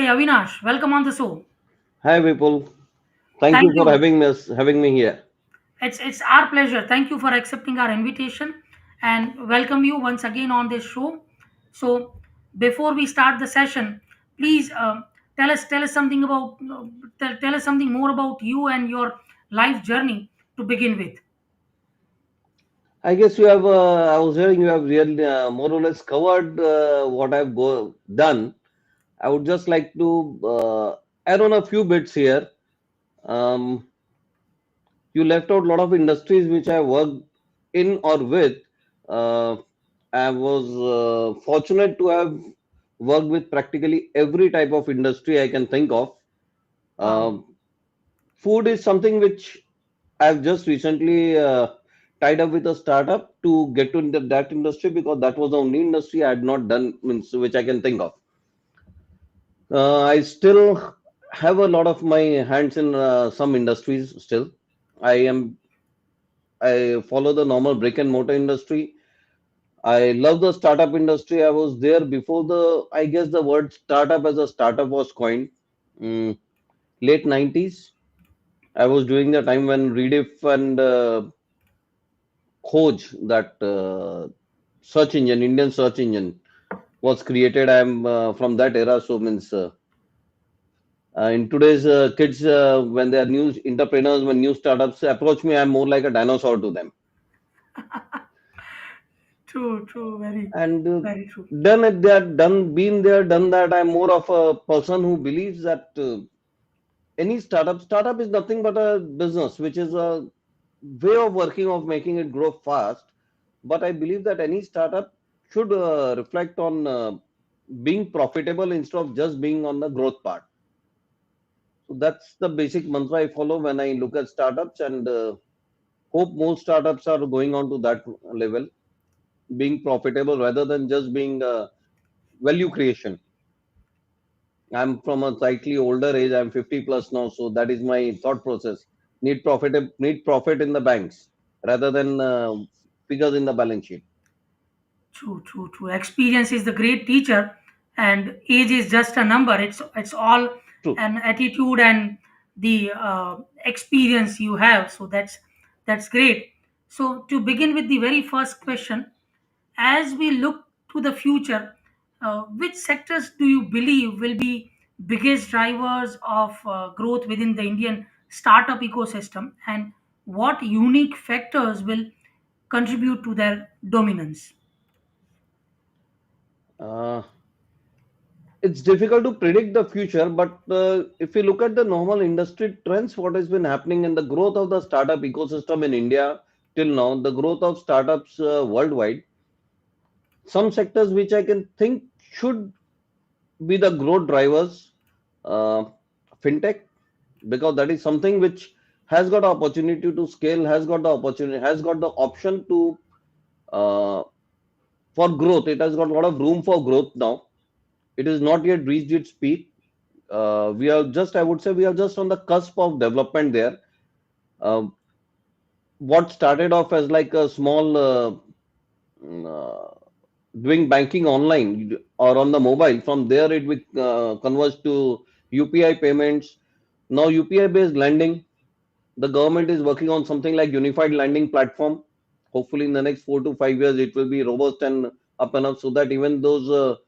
Hey Avinash, welcome on the show. Hi Vipul, thank Thank you for you. having me here. It's our pleasure. Thank you for accepting our invitation and welcome you once again on this show. So before we start the session, please tell us something about tell us something more about you and your life journey to begin with. I guess you have. I was hearing you have really more or less covered what I've done. I would just like to add on a few bits here. Um, you left out a lot of industries which I worked in or with. Uh, I was fortunate to have worked with practically every type of industry I can think of. Wow. Um Food is something which I've just recently tied up with a startup to get to that industry because that was the only industry I had not done, means which I can think of. I still have a lot of my hands in some industries still. I am I follow the normal brick and mortar industry. I love the startup industry. I was there before I guess the word startup as a startup was coined. Mm, late 90s. I was during the time when Rediff and Khoj, that search engine, Indian search engine, was created. I'm from that era, so means in today's kids, when they are new entrepreneurs, when new startups approach me, I'm more like a dinosaur to them. True, true, very, And very true. done it, they are done, been there, done that. I'm more of a person who believes that any startup is nothing but a business, which is a way of working of making it grow fast. But I believe that any startup should reflect on being profitable instead of just being on the growth part. So that's the basic mantra I follow when I look at startups, and hope more startups are going on to that level, being profitable rather than just being value creation. I'm from a slightly older age. I'm 50 plus now, so that is my thought process. Need profit in the banks rather than figures in the balance sheet. True, true, true. Experience is the great teacher, and age is just a number. It's all True. an attitude and the experience you have. So that's great. So to begin with the very first question, as we look to the future, which sectors do you believe will be biggest drivers of growth within the Indian startup ecosystem, and what unique factors will contribute to their dominance? Uh, it's difficult to predict the future, but if you look at the normal industry trends, what has been happening in the growth of the startup ecosystem in India till now, the growth of startups worldwide, some sectors which I can think should be the growth drivers, uh, fintech, because that is something which has got opportunity to scale, has got the opportunity, has got the option to uh, for growth. It has got a lot of room for growth now. It is not yet reached its peak. We are just, I would say, we are just on the cusp of development there. Uh, what started off as like a small mm, uh, doing banking online or on the mobile, from there it will converge to UPI payments. Now UPI based lending, the government is working on something like unified lending platform. Hopefully in the next 4 to 5 years it will be robust and up and up, so that even those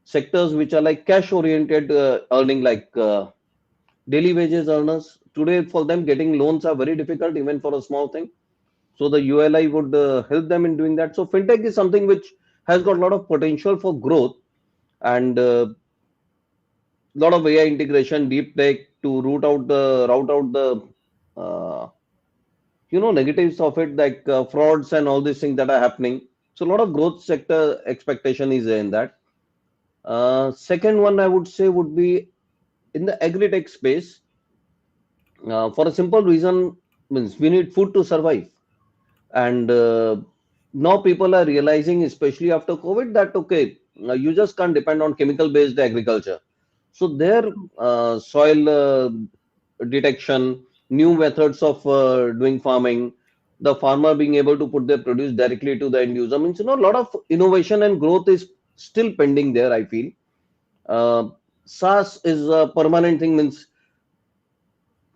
sectors which are like cash oriented earning, like daily wages earners, today for them getting loans are very difficult even for a small thing. So the ULI would help them in doing that. So fintech is something which has got a lot of potential for growth, and lot of AI integration, deep tech to route out the uh, negatives of it, like frauds and all these things that are happening. So a lot of growth sector expectation is in that. Second one I would say would be in the agri-tech space, for a simple reason, means we need food to survive, and now people are realizing, especially after COVID, that okay, you just can't depend on chemical based agriculture. So their soil detection, new methods of doing farming, the farmer being able to put their produce directly to the end user, means a lot of innovation and growth is still pending there, I feel. uh, SaaS is a permanent thing, means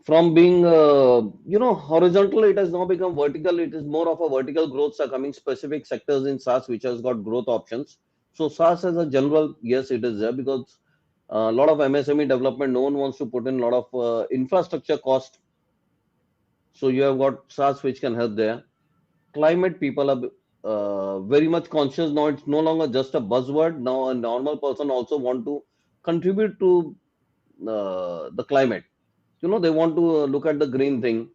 from being horizontal, it has now become vertical. It is more of a vertical growths are coming specific sectors in SaaS which has got growth options. So SaaS as a general, yes, it is there because a lot of MSME development, no one wants to put in a lot of infrastructure cost. So you have got SaaS which can help there. Climate, people are very much conscious now. It's no longer just a buzzword. Now a normal person also want to contribute to the climate. They want to look at the green thing.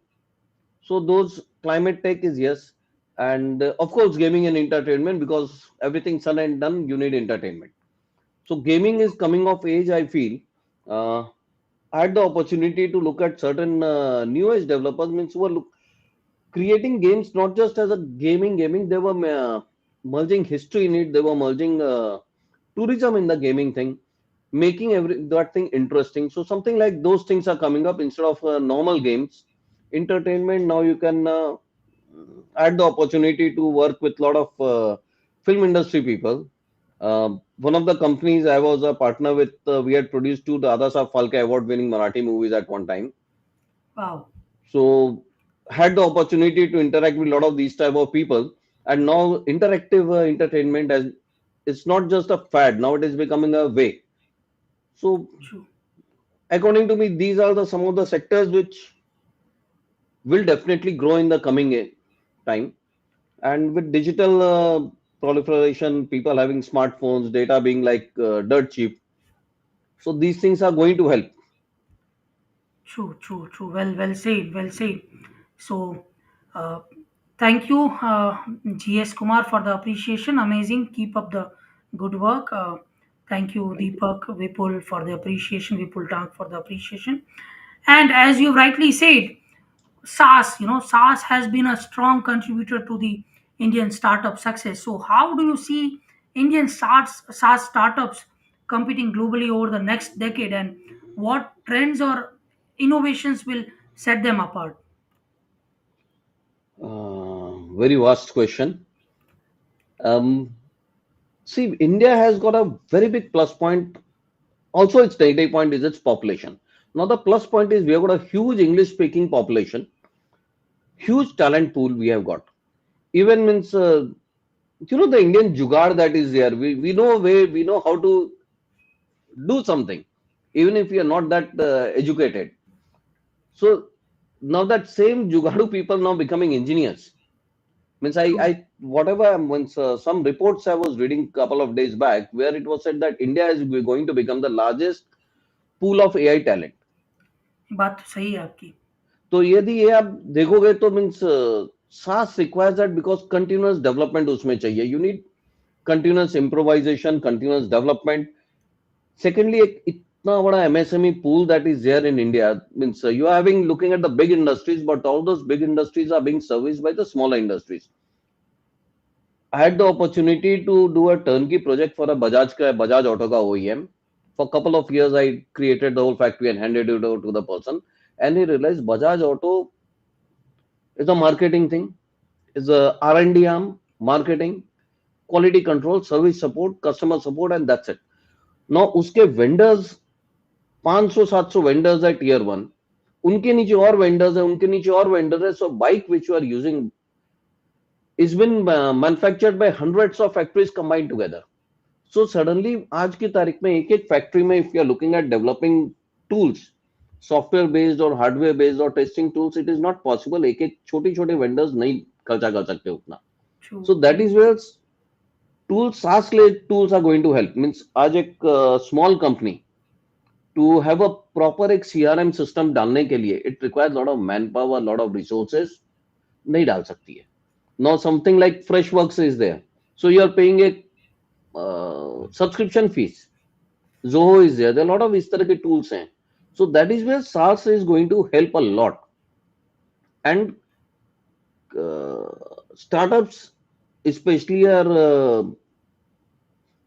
So those climate tech is yes, and of course gaming and entertainment, because everything said and done, you need entertainment. So gaming is coming of age, I feel. Uh, I had the opportunity to look at certain new age developers, means who are creating games not just as a gaming. They were merging history in it. They were merging tourism in the gaming thing, making every that thing interesting. So something like those things are coming up instead of normal games. Entertainment, now you can had the opportunity to work with a lot of film industry people. One of the companies I was a partner with, we had produced two Dada Saab Phalke award-winning Marathi movies at one time. Wow. So had the opportunity to interact with a lot of these type of people, and now interactive entertainment as it's not just a fad. Now it is becoming a way. So True. according to me, these are the some of the sectors which will definitely grow in the coming time. And with digital proliferation, people having smartphones, data being like dirt cheap. So these things are going to help. True, true, true. Well said, well said. So, uh, thank you, GS Kumar, for the appreciation. Amazing. Keep up the good work. Thank you, Thank you. Deepak, Vipul, for the appreciation. Vipul Tank for the appreciation. And as you rightly said, SaaS, SaaS has been a strong contributor to the Indian startup success. So, how do you see Indian SaaS startups competing globally over the next decade, and what trends or innovations will set them apart? Very vast question. Um, See, India has got a very big plus point. Also, its negative point is its population. Now, the plus point is we have got a huge English speaking population, huge talent pool we have got. Even means, the Indian jugaad that is there. We know way, we know how to do something, even if we are not that educated. So now that same jugadu people now becoming engineers. Means True. I whatever once some reports I was reading couple of days back where it was said that India is going to become the largest pool of AI talent. बात तो सही है आपकी. तो यदि ये आप देखोगे तो means SaaS requires that because continuous development उसमें चाहिए. You need continuous improvisation, continuous development. Secondly, एक इतना बड़ा MSME pool that is there in India means you are having looking at the big industries, but all those big industries are being serviced by the smaller industries. I had the opportunity to do a turnkey project for a Bajaj Auto ka OEM. For a couple of years, I created the whole factory and handed it over to the person. And he realized Bajaj Auto is a marketing thing, is a R&D arm, marketing, quality control, service support, customer support, and that's it. Now, उसके vendors 500-700 vendors है tier 1. उनके नीचे और vendors है, उनके नीचे और vendors है. So bike which you are using is been manufactured by hundreds of factories combined together. So suddenly आज की तारीख में एक एक फैक्ट्री में if you are looking at developing tools, software based or hardware based or testing tools, it is not possible. एक एक छोटी छोटे vendors नहीं खर्चा कर सकते उतना. True. So that is where tools, SaaS led tools are going to help. Means आज एक small company to have a proper एक CRM system डालने के लिए it requires lot of manpower, lot of resources, नहीं डाल सकती है. Now something like Freshworks is there. So you are paying a subscription fees. Zoho is there. There are a lot of इस तरह के tools हैं. So that is where SaaS is going to help a lot. And startups, especially, are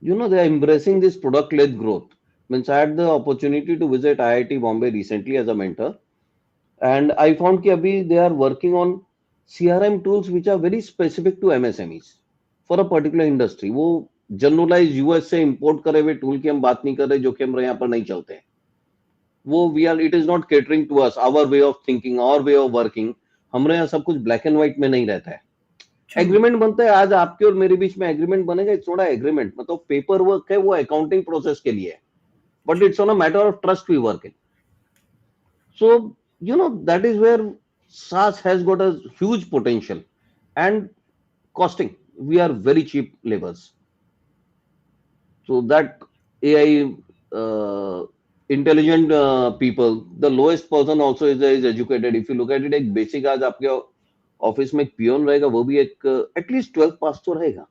they are embracing this product-led growth. Means I had the opportunity to visit IIT Bombay recently as a mentor, and I found कि अभी they are working on CRM tools which are very specific to MSMEs for a particular industry. वो generalise US से import करे हुए tool की हम बात नहीं कर रहे जो कि हमारे यहाँ पर नहीं चलते हैं। वो we are it is not catering to us, our way of thinking, our way of working. हमारे यहाँ सब कुछ ब्लैक एंड व्हाइट में नहीं रहता है। true, एग्रीमेंट बनता है, आज आपके और मेरे बीच में एग्रीमेंट बनेगा, इट्स नॉट एग्रीमेंट, मतलब पेपर वर्क है, वो अकाउंटिंग प्रोसेस के लिए है, but true. It's on a matter of trust we work in. So, that is where SaaS has got a huge potential and costing. We are very cheap labors. So that AI, intelligent people, the lowest person also is educated. If you look at it, एक basic आज आपके office में एक peon रहेगा, वो भी एक at least 12th पास तो रहेगा।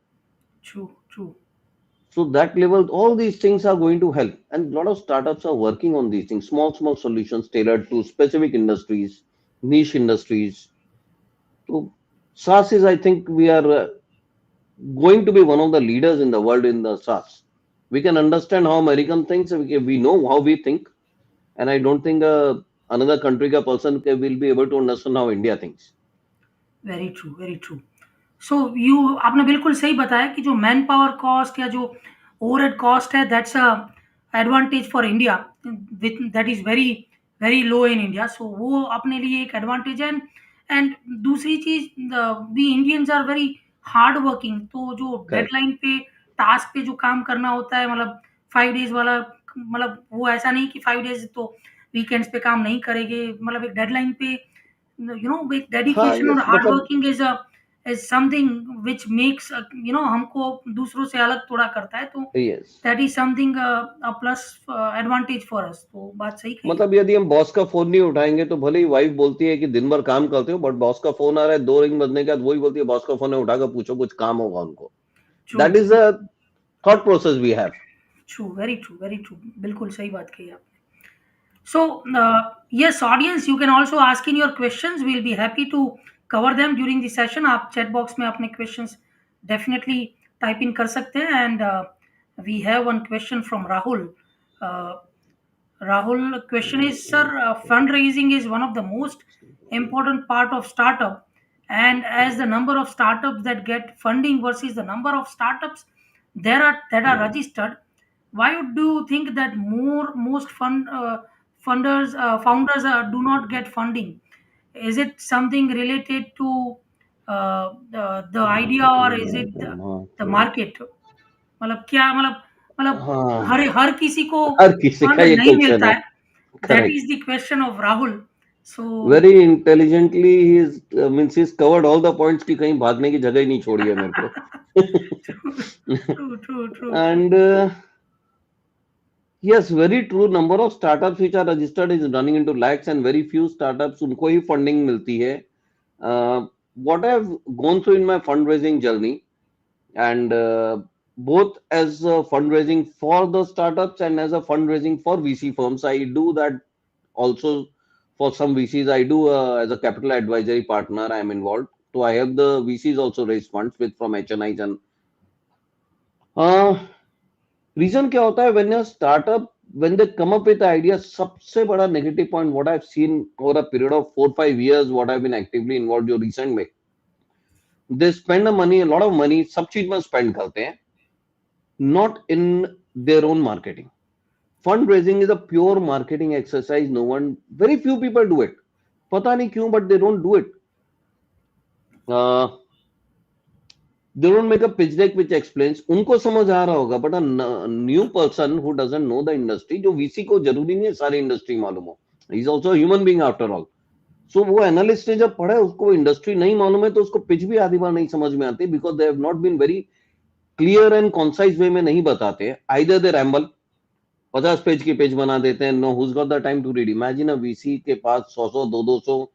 True, true. So that level, all these things are going to help, and a lot of startups are working on these things, small solutions tailored to specific industries, niche industries. So SaaS is, I think, we are going to be one of the leaders in the world in the SaaS. We can understand how American thinks, we know how we think, and I don't think another country ka person will be able to understand how India thinks. Very true, very true. So you आपने बिल्कुल सही बताया कि जो man power cost या जो overhead cost है that's a advantage for India, which that is very very low in India. So वो अपने लिए एक एडवांटेज है। एंड दूसरी चीज़, we Indians are very hard working, तो जो Correct. डेडलाइन पे टास्क पे जो काम करना होता है, मतलब 5 डेज़ वाला, मतलब वो ऐसा नहीं कि 5 डेज़ तो वीकेंड्स पे काम नहीं करेंगे, मतलब एक डेडलाइन पे with हाँ, dedication और yes, हार्ड मतलब working is something which makes हमको दूसरों से अलग थोड़ा करता है, तो yes. That is something a plus advantage for us. तो बात सही कही आप। मतलब यदि हम बॉस का फोन नहीं उठाएंगे तो भले ही वाइफ बोलती है कि दिन भर काम करते हो, बट बॉस का फोन आ रहा है, 2 रिंग बजने के बाद वही बोलती है बॉस का फोन है, उठाकर पूछो कुछ काम होगा उनको। True, that is a thought process we have. True, very true, very true, बिल्कुल सही बात कही आपने। So, yes, audience, you can also ask in your questions. We'll be happy to cover them during the session. आप chat box में अपने questions definitely type in कर सकते हैं। And we have one question from Rahul. Uh, Rahul, question is, sir, fundraising is one of the most important part of startup. And as the number of startups that get funding versus the number of startups that are registered, why do you think that most funders founders do not get funding? Is it something related to the idea, or is it the market? मतलब क्या, मतलब हाँ, हर किसी को हर किसी fund का ये नहीं क्वेश्चन मिलता है। है। That correct. Is the question of Rahul. So very intelligently he is means he is covered all the points की कहीं भागने की जगह ही नहीं छोड़ी है मेरे को। True, true, true, true. And yes, very true. Number of startups which are registered is running into lakhs, and very few startups उनको ही funding मिलती है। What I've gone through in my fundraising journey, and both as a fundraising for the startups and as a fundraising for VC firms, I do that also. For some VCs, I do as a capital advisory partner, I am involved. So I have the VCs also raise funds with from HNIs and uh, reason क्या होता है when a startup when they come up with idea, सबसे बड़ा negative point what I have seen over a period of 4-5 years what I have been actively involved जो recent में, they spend money, lot of money सब चीज में spend करते हैं, not in their own marketing. Fund raising is a pure marketing exercise, no one, very few people do it, पता नहीं क्यों but they don't do it. they don't make a pitch deck which explains, उनको समझ आ रहा होगा but new person who doesn't know the industry, जो VC को जरूरी नहीं है सारी इंडस्ट्री मालूम हो, he is also human being after all. So वो एनालिस्ट ने जब पढ़ा है, उसको इंडस्ट्री नहीं मालूम है तो उसको पिच भी आधी बार नहीं समझ में आती, because they have not been very clear and concise way में नहीं बताते। आइदर दे रैम्बल, 50 पेज की पेज बना देते हैं, no who's got the time to read. Imagine a VC के पास 100 200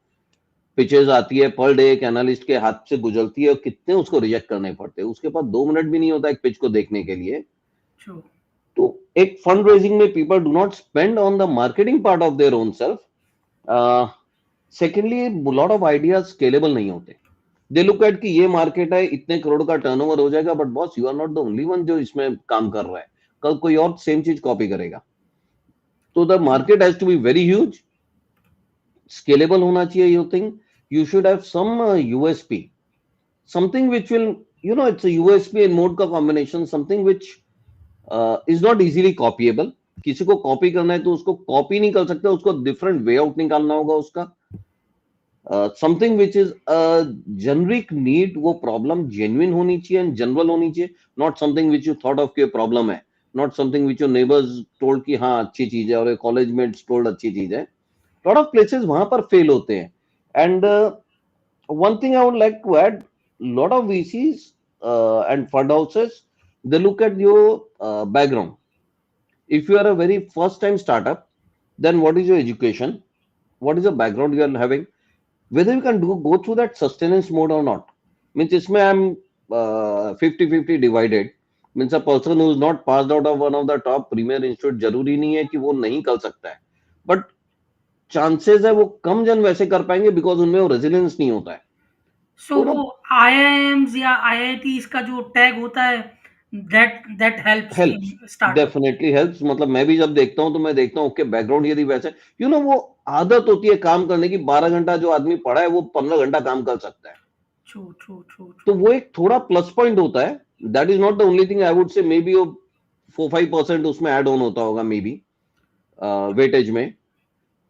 पिचेस आती है पर डे, एक एनालिस्ट के हाथ से गुजरती है, और कितने उसको रिजेक्ट करने पड़ते हैं, उसके पास 2 मिनट भी नहीं होता एक पिच को देखने के लिए। ट्रू, तो एक फंड रेजिंग में people do not spend on the marketing part of their own self. Secondly, lot of ideas scalable नहीं होते। दे लुक एट कि ये मार्केट है, इतने करोड़ का टर्नओवर हो जाएगा, but boss you are not the only one जो इसमें काम कर रहा है, कल कोई और सेम चीज कॉपी करेगा। तो the true, market has to be very huge, scalable होना चाहिए। You think you should have some USP, something which will it's a USB and mode का combination, something which is not easily copyable. किसी को copy करना है तो उसको copy नहीं कर सकते, उसको डिफरेंट वे आउट निकालना होगा उसका. Something which is a generic need, वो प्रॉब्लम जेन्युइन होनी चाहिए एंड जनरल होनी चाहिए. Not something which you thought of के प्रॉब्लम है. Not something which your neighbours told कि हाँ अच्छी चीज है, और कॉलेज मेट्स टोल्ड अच्छी चीज है. लॉट ऑफ प्लेसेस वहां पर फेल होते हैं. And one thing I would like to add, lot of VCs and fund houses, they look at your background. If you are a very first time startup, then what is your education? What is the background you are having? Whether you can go through that sustenance mode or not. Means इसमें I'm 50-50 divided. Means a person who is not passed out of one of the top premier institute, जरूरी नहीं है कि वो नहीं कर सकता है. But chances है वो कम जन वैसे कर पाएंगे because उनमें वो resilience नहीं होता है. सो तो ना, वो आईआईएम्स या आईआईटीज का जो टैग होता है, that helps helps, in startup. Definitely helps. मतलब मैं भी जब देखता हूँ तो मैं देखता हूँ कि बैकग्राउंड यदि वैसे, वो आदत होती है काम करने की. 12 घंटा जो आदमी पढ़ा है वो 15 घंटा काम कर सकता है. ट्रू ट्रू ट्रू तो ट्रू. वो एक थोड़ा प्लस पॉइंट होता है. That is not the only thing, I would say may be वो 4-5% उसमें ऐड ऑन होता होगा मे बी वेटेज में.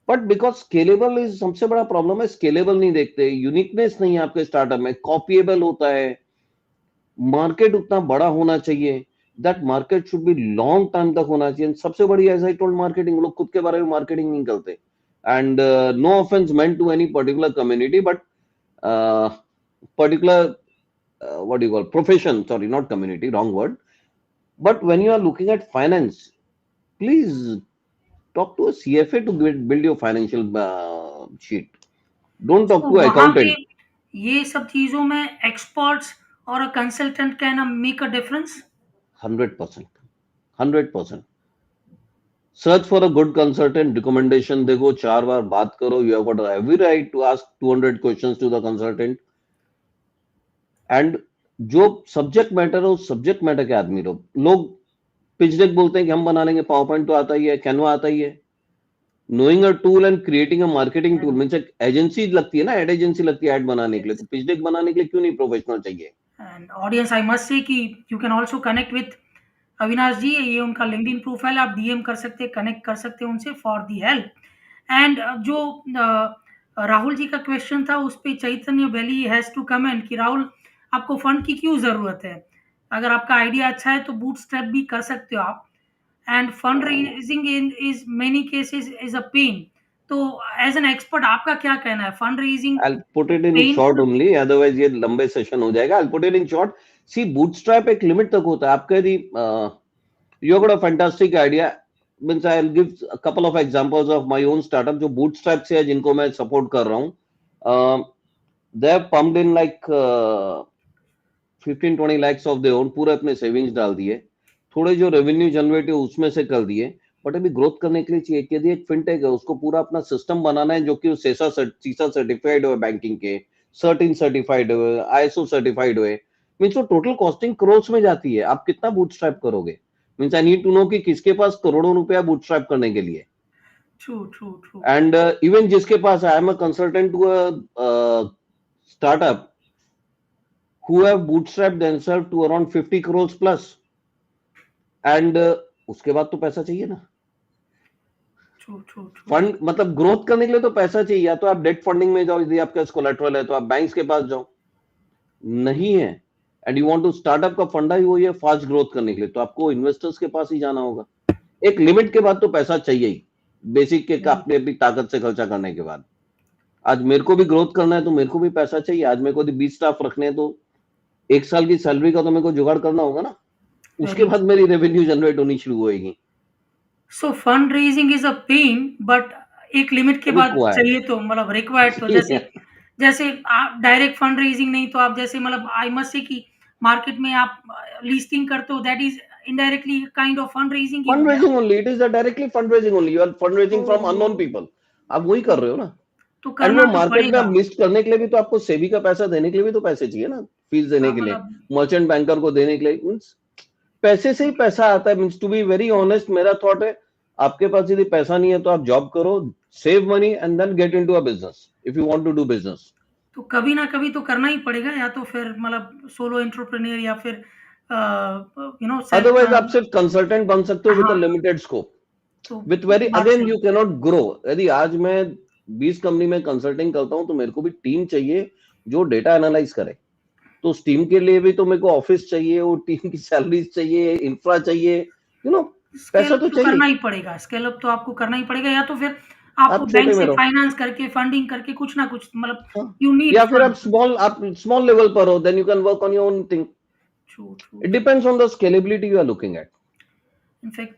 बट बिकॉज स्केलेबल इज सबसे बड़ा प्रॉब्लम है. स्केलेबल नहीं देखते, यूनिकनेस नहीं है आपके स्टार्टअप में, कॉपिएबल होता है. मार्केट उतना बड़ा होना चाहिए. That market should be long time तक होना चाहिए. सबसे बड़ी एज आई टोल्ड मार्केटिंग, लोग खुद के बारे में मार्केटिंग नहीं करते. And no offence meant to any particular community, but particular what do you call profession, sorry, not community, wrong word. But when you are looking at finance, please talk to a CFA to build your financial sheet. Don't talk so to an वहाँ पे accountant. ये सब चीज़ों में experts और a consultant can make a difference. 100%, 100%. Search for a good consultant, recommendation देखो, 4 बार बात करो. You have got every right to ask 200 questions to the consultant. And जो सब्जेक्ट मैटर है उस सब्जेक्ट मैटर के आदमी लोग पिच डेक बोलते हैं कि हम बना लेंगे, पावर पॉइंट तो आता ही है, कैनवा आता ही है. Knowing a tool and creating a marketing tool means एक एजेंसी लगती है ना, एड एजेंसी लगती है ऐड बनाने के लिए. तो पिच डेक बनाने के लिए क्यों नहीं प्रोफेशनल चाहिए? And audience, I must say कि you can also connect with Avinash ji. ये उनका लिंक्डइन प्रोफाइल, आप डीएम कर सकते हैं, कनेक्ट कर सकते हैं उनसे फॉर दी हेल्प. एंड जो राहुल जी का क्वेश्चन था उस पे चैतन्य वैली हैज टू कमेंट कि राहुल, आपको फंड की क्यों ज़रूरत है? अगर आपका आइडिया अच्छा है तो बूटस्ट्रैप भी कर सकते हो आप. And fund raising in is many cases is a pain. तो एज एन एक्सपर्ट आपका क्या कहना है, fund raising I'll put it in short painful? only, otherwise ये लंबे सेशन हो जाएगा. I'll put it in short. See, bootstrap एक लिमिट तक होता है. आपका यदि you got a fantastic idea, means I'll give a couple of examples of my own startup जो bootstrap से है, जिनको मैं सपोर्ट कर रहा हूँ. They have pumped in like 15-20 lakhs of their own, पूरे अपने सेविंग्स डाल दिए. थोड़े जो रेवेन्यू जनरेट है उसमें से कर दिए. बट अभी ग्रोथ करने के लिए चाहिए कि यदि एक फिनटेक है उसको पूरा अपना सिस्टम बनाना है जो कि सेसा सीसा सर्टिफाइड हो बैंकिंग के, सर्टिन सर्टिफाइड हो, आईएसओ सर्टिफाइड हो. मीन्स वो टोटल कॉस्टिंग करोड़ में जाती है. आप कितना बूटस्ट्रैप करोगे? Means I need to know कि किसके पास करोड़ों रुपया बूटस्ट्रैप करने के लिए. True true true. And even जिसके पास, I am a consultant to a startup who have bootstrapped themselves to around 50 crores plus. And उसके बाद तो पैसा चाहिए ना. True true true. फंड मतलब ग्रोथ करने के लिए तो पैसा चाहिए. या तो आप डेट फंडिंग में जाओ, यदि आपका कोलेटरल है तो आप बैंक्स के पास जाओ. नहीं है and you want to startup का फंडा ही वही है फास्ट ग्रोथ करने के लिए, तो आपको इन्वेस्टर्स के पास ही जाना होगा. एक लिमिट के बाद तो पैसा चाहिए ही, बेसिक के अपनी अपनी ताकत से खर्चा करने के बाद. आज मेरे को भी ग्रोथ करना है तो मेरे को भी पैसा चाहिए. आज मेरे को 20 स्टाफ रखने हैं तो 1 साल की सैलरी का तो मेरे को जुगाड़ करना होगा ना. उसके वेरी बाद मेरी रेवेन्यू जनरेट होनी शुरू होएगी. So fund raising is a pain, but एक लिमिट के बाद रिक्वायर्ड. चाहिए तो मतलब रिक्वायर्ड. तो जैसे जैसे आप डायरेक्ट फंड रेजिंग नहीं तो आप जैसे मतलब आई मस्ट से कि मार्केट में आप लिस्टिंग करते हो, that is indirectly kind of fund raising ही हो गया. fundraising only, it is a directly fundraising only. You are fundraising from तो unknown people. आप वही कर तो, रहे हो ना. तो एंड करना वो तो मार्केट में पड़ेगा. आप लिस्ट करने के लिए भी तो आपको सेबी का पैसा देने के लिए भी तो पैसे चाहिए ना, फीस देने हाँ के लिए, मतलब मर्चेंट बैंकर को देने के लिए. मीन्स पैसे से ही पैसा आता है. Means to be very honest, मेरा थॉट है आपके पास यदि पैसा नहीं है तो आप जॉब करो, save money and then get into a business if you want to do business. तो कभी ना कभी तो करना ही पड़ेगा, या तो फिर मतलब सोलो एंटरप्रेन्योर या फिर सेल्फ। अदरवाइज आप सिर्फ कंसल्टेंट बन सकते हो विद अ हाँ, लिमिटेड स्कोप, तो विथ वेरी बात अगेन सही। You can not grow. यदि आज मैं 20 कंपनी में कंसल्टिंग करता हूं तो मेरे को भी टीम चाहिए जो डेटा एनालाइज करे। तो उस टीम के लिए भी तो मेरे को ऑफिस चाहिए, वो टीम की सैलरीज चाहिए, इंफ्रा चाहिए, यू नो, स्केल पैसा अप तो तो करना चाहिए। ही पड़ेगा, स्केल अप तो आपको करना ही पड़ेगा, या तो फिर आपको आप बैंक छोटे में से रहो। फाइनेंस करके, फंडिंग करके कुछ ना कुछ, मतलब हाँ, यू नीड या फिर फंड। आप स्मॉल लेवल पर हो, then you can work on your own thing. True, true, it true. Depends on the scalability you are looking at. In fact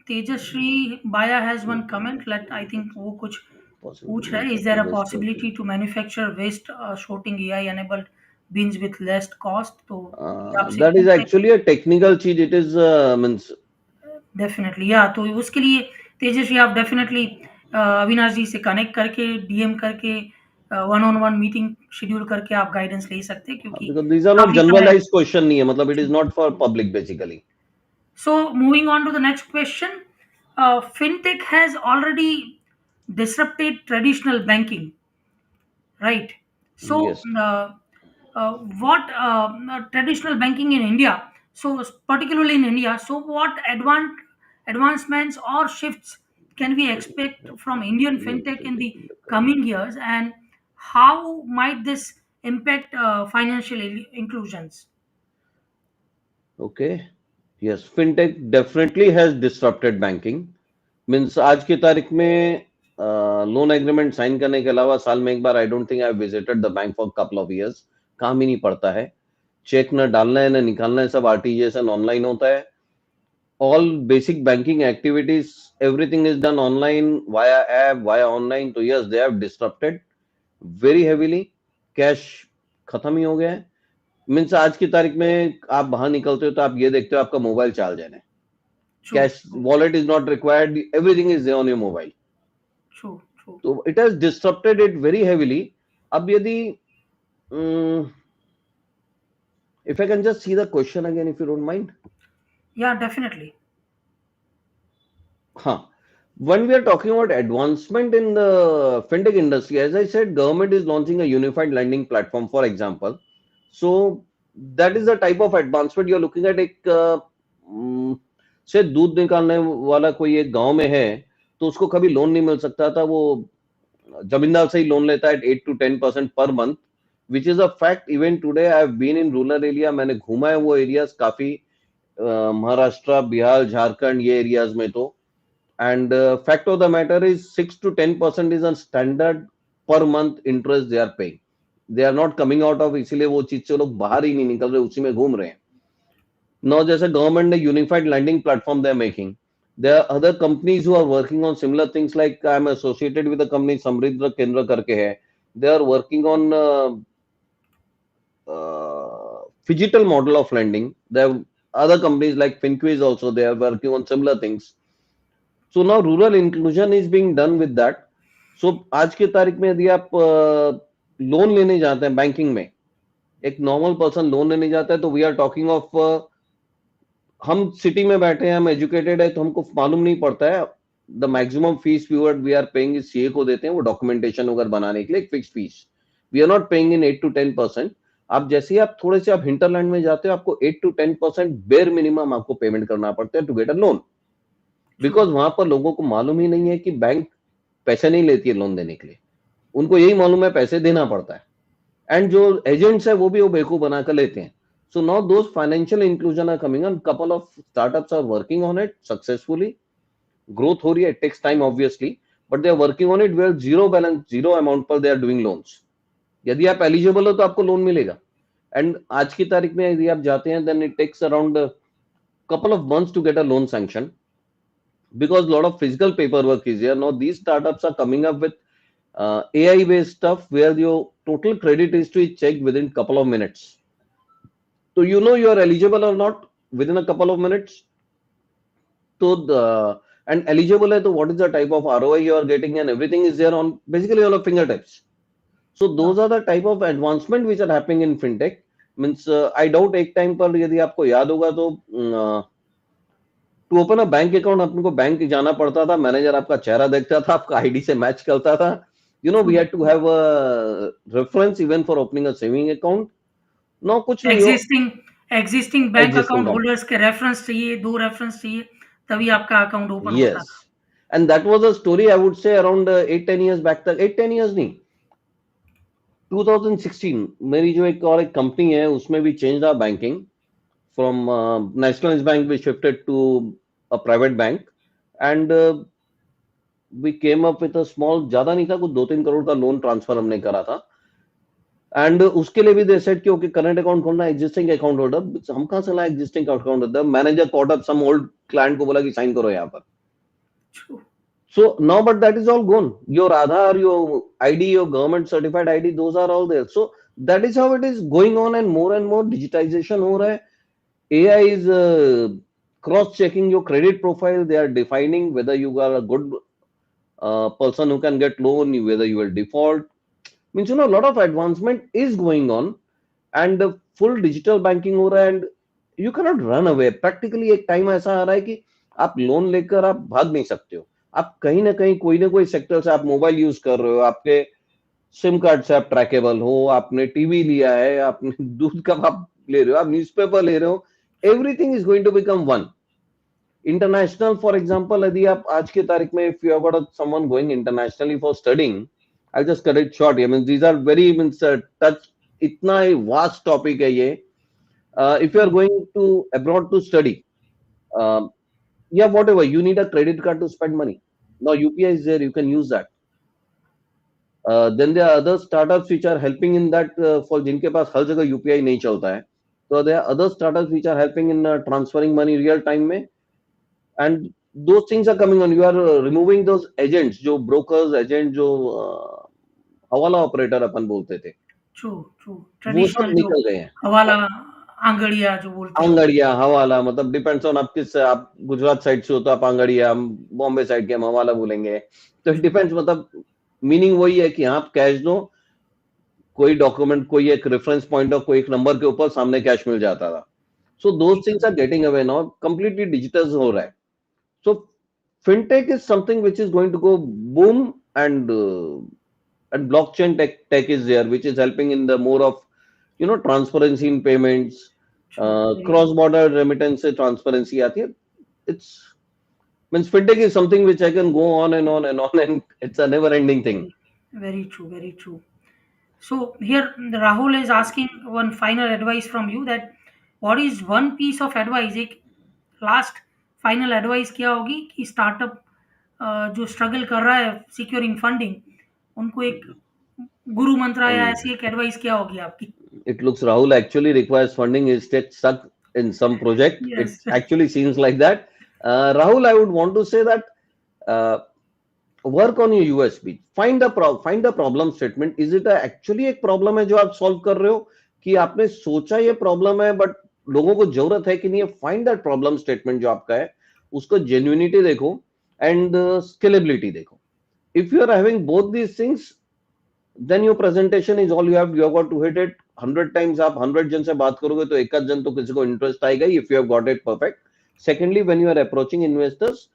Tejashree Baya has one comment, let I think वो कुछ पूछ रहे हैं, is there a possibility to manufacture waste sorting AI enabled bins with less cost? तो ये आपसे that is पूछ रहे हैं। एक्चुअली अ टेक्निकल चीज, इट इज मीन्स। डेफिनेटली, या तो उसके लिए तेजस्वी आप डेफिनेटली अविनाश जी से कनेक्ट करके, डीएम करके, one on one meeting schedule करके आप गाइडेंस ले सकते हैं, क्योंकि बिकॉज दीज आर नॉट काफी समय। जनरलाइज क्वेश्चन नहीं है, मतलब it is not for public basically. So moving on to the next question, fintech has already disrupted traditional banking, right? So yes. what traditional banking in India? So particularly in India, so what advancements or shifts can we expect from Indian fintech in the coming years, and how might this impact financial inclusions? Okay, yes, fintech definitely has disrupted banking. Means आज की तारीख में loan agreement sign करने के अलावा साल में एक बार, I don't think I visited the bank for couple of years. काम ही नहीं पड़ता है, चेक न डालना है न निकालना है, सब आरटीजीएस एंड ऑनलाइन होता है। All basic banking activities, everything is done online via app via online. तो yes, they have disrupted very heavily. Cash खत्म ही हो गया है। मीन्स आज की तारीख में आप बाहर निकलते हो तो आप ये देखते हो आपका मोबाइल चार्ज है। True, cash true, wallet is not required, everything is on your mobile. true, true. तो it has disturbed it very heavily. अब यदि if I can just see the question again if you don't mind. Yeah, definitely. हाँ, when we are talking about advancement in the fintech industry, as I said, government is launching a unified lending platform, for example. So that is the type of advancement you're looking at। एक से दूध निकालने वाला कोई एक गांव में है, तो उसको कभी लोन नहीं मिल सकता था, वो जमींदार से ही लोन लेता है 8 to 10% पर month, which is a fact. Even today I have been in rural area, मैंने घूमा है वो एरियाज काफी, महाराष्ट्र, बिहार, झारखंड, ये एरियाज में। तो and fact of the matter is 6 to 10% is a standard per month interest they are paying। they are not coming out of, इसीलिए वो चीज से लोग बाहर ही नहीं निकल रहे, उसी में घूम रहे हैं। now जैसे गवर्नमेंट ने unified lending platform they are making, there are other companies who are working on similar things, like I am associated with a company समृद्ध केंद्र करके है। they are working on digital model of lending। there are other companies like Finquiz also, they are working on similar things। So now rural inclusion is being done with that. So आज की तारीख में यदि आप loan लेने जाते हैं banking में, एक नॉर्मल पर्सन लोन लेने जाता है, तो वी आर टॉकिंग ऑफ, हम सिटी में बैठे हैं, हम एजुकेटेड है, तो हमको मालूम नहीं पड़ता है। The maximum fees we are paying is CA को देते हैं, वो डॉक्यूमेंटेशन वगैरह बनाने के लिए एक fix fees. We are not paying in 8 to 10%। आप जैसे ही आप थोड़े से आप हिंटरलैंड में जाते हो, आपको 8 to 10% बेर मिनिमम आपको पेमेंट करना पड़ता है to get a loan. True, because वहां पर लोगों को मालूम ही नहीं है कि बैंक पैसे नहीं लेती है लोन देने के लिए, उनको यही मालूम है पैसे देना पड़ता है। एंड जो एजेंट्स है वो भी वो बेवकूफ बना कर लेते हैं। So now those financial inclusion are coming on, couple of startups are working on it successfully. Growth हो रही है, it takes time obviously, but they are working on it, where zero balance, zero amount पर they are doing loans. यदि आप eligible हो तो आपको loan मिलेगा। एंड आज की तारीख में यदि आप जाते हैं, then it takes around couple of months to get a loan sanction, because a lot of physical paperwork is here. Now these startups are coming up with AI based stuff where your total credit history is checked within couple of minutes, so you know you are eligible or not within a couple of minutes। So the and eligible है तो what is the type of ROI you are getting, and everything is there on basically on your fingertips। so yeah, those are the type of advancement which are happening in fintech। means I doubt एक time पर यदि आपको याद होगा तो to open a bank account अपने को bank जाना पड़ता था, मैनेजर आपका चेहरा देखता था, आपका आईडी से मैच करता था, We true, had to have a reference even for opening a saving account. Now कुछ नहीं हो, existing existing bank existing account account. Holders के रेफरेंस चाहिए, 2 रेफरेंस चाहिए, तभी आपका अकाउंट ओपन होता था। Yes. And that was a story, I would say, around 8-10 years back तक, 8-10 years नहीं, 2016 मेरी जो एक कंपनी है उसमें भी चेंज रहा banking from nationalise bank we shifted to a private bank and we came up with a small, ज्यादा नहीं था, कुछ 2-3 करोड़ का लोन ट्रांसफर हमने करा था। एंड उसके लिए भी दे सेड कि ओके करंट अकाउंट खोलना, एग्जिस्टिंग अकाउंट होल्डर, हम कहाँ से लाए existing account holder, manager caught up some old client को बोला कि साइन करो यहाँ पर। True, So now, but that is all gone. Your Aadhaar, your ID, your government certified ID, those are all there. So that is how it is going on, and more digitization हो रहा है. AI is cross-checking your credit profile. They are defining whether you are a good person who can get loan, whether you will default. Means a lot of advancement is going on, and the full digital banking हो रहा है, and you cannot run away. Practically एक time ऐसा आ रहा है कि आप loan लेकर आप भाग नहीं सकते हो। आप कहीं ना कोई सेक्टर से आप मोबाइल यूज कर रहे हो, आपके सिम कार्ड से आप ट्रैकेबल हो, आपने टीवी लिया है, आपने दूध कब आप ले रहे हो, आप न्यूज़पेपर ले रहे हो, everything is going to become one. International for example, यदि आप आज की तारीख में if you have got someone going internationally for studying, I just cut it short, I mean these are very means touch, इतना ही वास्ट टॉपिक है ये। If you are going to abroad to study, yeah, whatever, you need a credit card to spend money. Now UPI is there, you can use that. Then there are other startups which are helping in that, for जिनके पास हर जगह UPI नहीं चलता है, so there are other startups which are helping in transferring money real time में, and those things are coming on. You are removing those agents, जो brokers agent, जो हवाला operator अपन बोलते थे, ट्रू, ट्रू, वो सब ट्रेडिशनल जो निकल गए हैं। हवाला, आंगड़िया जो बोलते हैं उसको। आंगड़िया हवाला मतलब डिपेंड्स ऑन आप किस, आप गुजरात साइड से हो तो आप आंगड़िया, हम बॉम्बे साइड के हम हवाला बोलेंगे, तो इट डिपेंड्स, मतलब मीनिंग वही है कि आप कैश दो, कोई डॉक्यूमेंट, कोई एक रेफरेंस पॉइंट और कोई एक नंबर के ऊपर सामने कैश मिल जाता था। So those things are getting away now, completely digital हो रहा है। So fintech is something which is going to go boom, and blockchain tech is there, which is helping in the more of transparency in payments, true, very cross border remittance से transparency आती है। It's means fintech is something which I can go on and on and on, and it's a never ending thing. Very true, very true. So here Rahul is asking one final advice from you, that what is one piece of advice, एक last final advice क्या होगी कि startup जो struggle कर रहा है securing funding, उनको एक गुरु मंत्र या Um, ऐसी एक एडवाइस क्या होगी आपकी? it looks Rahul actually requires funding, is get stuck in some project. It yes, actually seems like that. Rahul, I would want to say that uh, work on your USP. Find the problem statement. Is it actually एक problem है जो आप solve कर रहे हो, कि आपने सोचा ये प्रॉब्लम है बट लोगों को जरूरत है कि नहीं है? फाइंड दैट प्रॉब्लम स्टेटमेंट जो आपका है, उसको जेन्युइनिटी देखो एंड स्केलेबिलिटी देखो। If you are having both these things, then your presentation is all you have got to hit it 100 times। आप 100 जन से बात करोगे तो एक आध जन तो किसी को इंटरेस्ट आएगा ही, if you have got it perfect। Secondly, when you are approaching investors,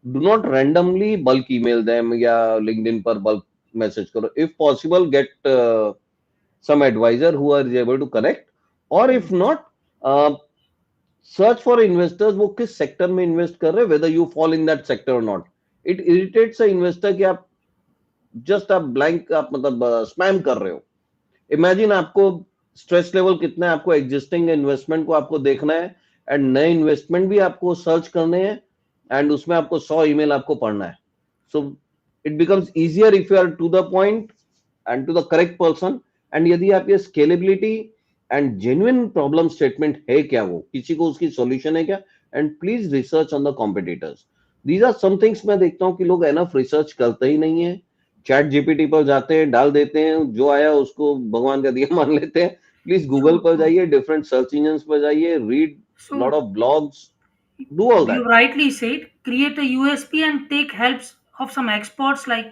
do not randomly bulk email them या LinkedIn पर bulk message करो। If possible, get some advisor who are able to connect, or if not, uh, search for investors, वो किस sector में invest कर रहे हैं, whether you fall in that sector or not। It irritates a investor कि आप just आप blank, आप मतलब स्पैम कर रहे हो। इमेजिन आपको स्ट्रेस लेवल कितना है, आपको एग्जिस्टिंग इन्वेस्टमेंट को आपको देखना है, एंड नए इन्वेस्टमेंट भी आपको सर्च करने हैं, एंड उसमें आपको 100 ईमेल आपको पढ़ना है। So it becomes easier if you are to the point and to the correct person. And यदि आप ये scalability and genuine problem statement है क्या, वो किसी को उसकी सॉल्यूशन है क्या, and please research on the competitors. These are some things मैं देखता हूँ कि लोग एनफ रिसर्च करते ही नहीं है, चैट जीपीटी पर जाते हैं, डाल देते हैं, जो आया उसको भगवान का दिया मान लेते हैं। प्लीज ट्रू, गूगल पर ट्रू। जाइए, डिफरेंट सर्च इंजन पर जाइए, read so lot of blogs, do all you that. rightly said, create a USP and take helps of some experts like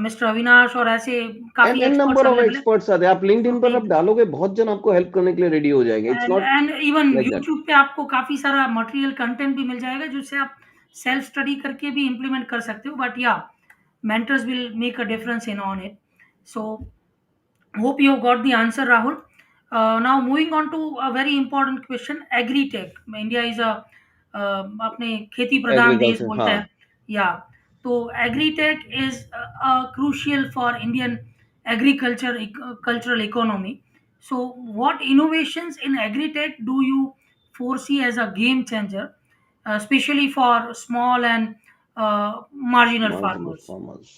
mister Avinash, और ऐसे एंड काफी an experts number of available है। Experts आते हैं, आप सो LinkedIn पर आप टेक, डालोगे, बहुत जन आपको हेल्प करने के लिए रेडी हो जाएंगे। It's not and even like that. YouTube पे आपको काफी सारा मटेरियल कंटेंट भी मिल जाएगा जिससे आप सेल्फ स्टडी करके भी इम्प्लीमेंट कर सकते हो। बट या mentors will make a difference in on it. So hope you have got the answer, Rahul. Now moving on to a very important question, agri-tech. India is a अपने खेती प्रधान देश agriculture बोलते हाँ. हैं, या तो agri-tech is crucial for Indian agriculture cultural economy. So what innovations in agri-tech do you foresee as a game changer, especially for small and marginal Marginal farmers? farmers.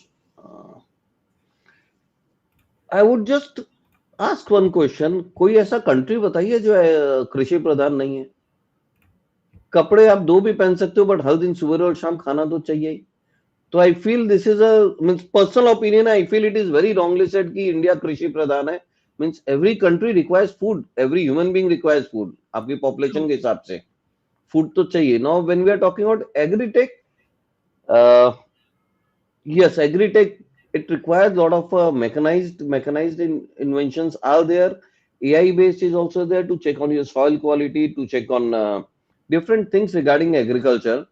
I would just ask one question, कोई ऐसा country बताइए जो कृषि प्रधान नहीं है. कपड़े आप दो भी पहन सकते हो बट हर दिन सुबह और शाम खाना तो चाहिए ही. तो I feel this is a means personal opinion, I feel it is very wrongly said कि इंडिया कृषि प्रधान है. Means every country requires food, every human being requires food. आपकी पॉपुलेशन True. के हिसाब से फूड तो चाहिए. Now when we are talking about agritech, yes, agri-tech, it requires a lot of mechanized inventions are there. AI based is also there to check on your soil quality, to check on different things regarding agriculture.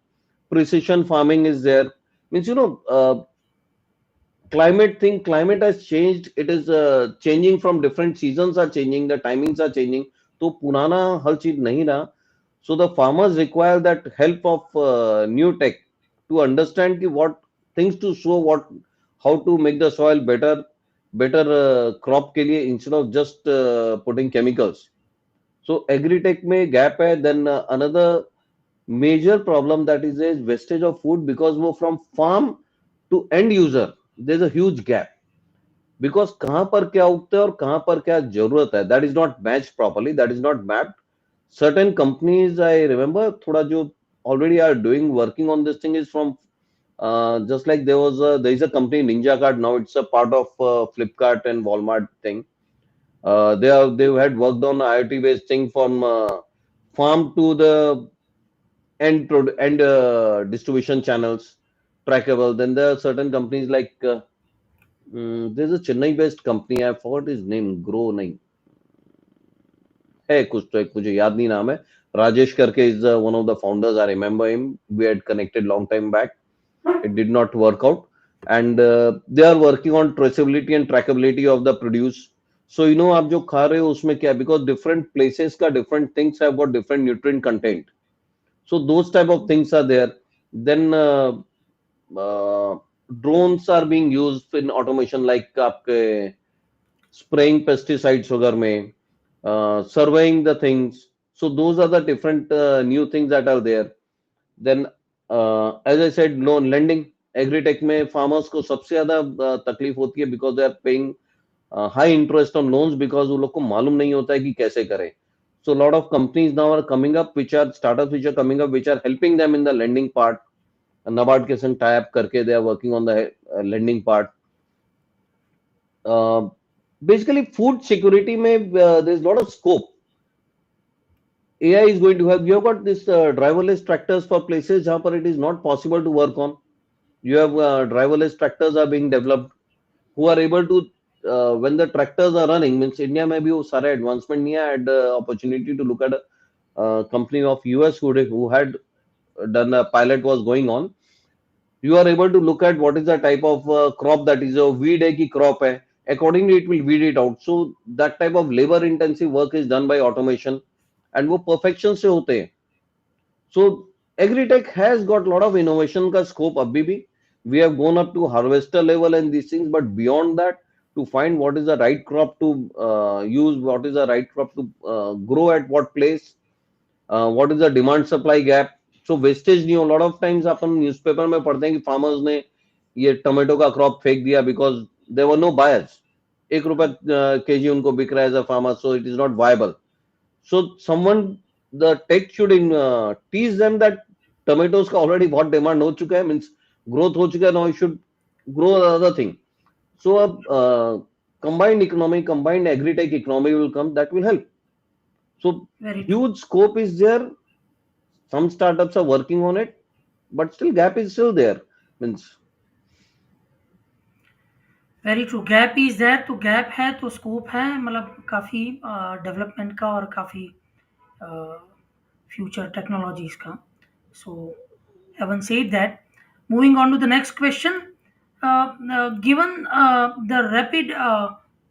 Precision farming is there. Means, climate has changed. It is changing from different seasons are changing, the timings are changing. तो पुराना हर चीज नहीं रहा. So the farmers require that help of new tech to understand ki what things to sow, what how to make the soil better crop के लिए instead of just putting chemicals. So agri-tech में gap है. Then another major problem that is wastage of food, because वो from farm to end user there's a huge gap. Because कहां पर क्या उगता है और कहां पर क्या जरूरत है, that is not match properly, that is not mapped. Certain companies I remember थोड़ा जो already are doing working on this thing is from just like there is a company Ninja Card, now it's a part of Flipkart and Walmart thing. They've had worked on IoT based thing from farm to the end distribution channels trackable. Then there are certain companies like there's a Chennai based company, I forgot his name, Grow नहीं है कुछ तो, एक मुझे याद नहीं नाम है. राजेश करके is one of the founders, I remember him, we had connected long time back. It did not work out, and they are working on traceability and trackability of the produce. So आप जो खा रहे हो उसमें क्या है, because different places का different things have got different nutrient content. So those type of things are there. Then uh, drones are being used in automation, like आपके spraying pesticides sugar में, surveying the things. So those are the different new things that are there. Then as I said, loan lending, agri-tech में farmers को सबसे ज्यादा तकलीफ होती है, because they are paying high interest on loans, because वो लोग को मालूम नहीं होता है कि कैसे करें. So a lot of companies now are coming up, which are startups which are coming up, which are helping them in the lending part. NABARD के संग tie up करके they are working on the lending part. Uh, Basically food security में there's a lot of scope. AI is going to help. You have got this driverless tractors for places जहाँ पर it is not possible to work on. You have driverless tractors are being developed, who are able to when the tractors are running, means India में भी वो सारा advancement नहीं है. I had opportunity to look at a company of US who had done a pilot was going on. You are able to look at what is the type of crop that is a weed की crop है. Accordingly, it will weed it out. So that type of labor intensive work is done by automation, and वो perfection से होते हैं. So agri-tech has got a lot of innovation का scope अभी भी. We have gone up to harvester level and these things, but beyond that, to find what is the right crop to use, what is the right crop to grow at what place, what is the demand supply gap. So wastage नहीं हो. Lot of times upon newspaper में पढ़ते हैं कि farmers ने ये tomato का crop फेंक दिया because there were no buyers. एक रुपए केजी उनको बिक रहा है as a farmer, so it is not viable. So someone, the tech should teach them that tomatoes का already बहुत demand हो चुका है, means growth हो चुका है, now you should grow another thing. So combined economy, combined agri-tech economy will come, that will help. So Very true. huge scope is there. Some startups are working on it, but still gap is still there. Means very true, gap is there, तो gap है तो scope है, मतलब काफ़ी development का और काफ़ी future technologies का. So having said that, moving on to the next question, Given the rapid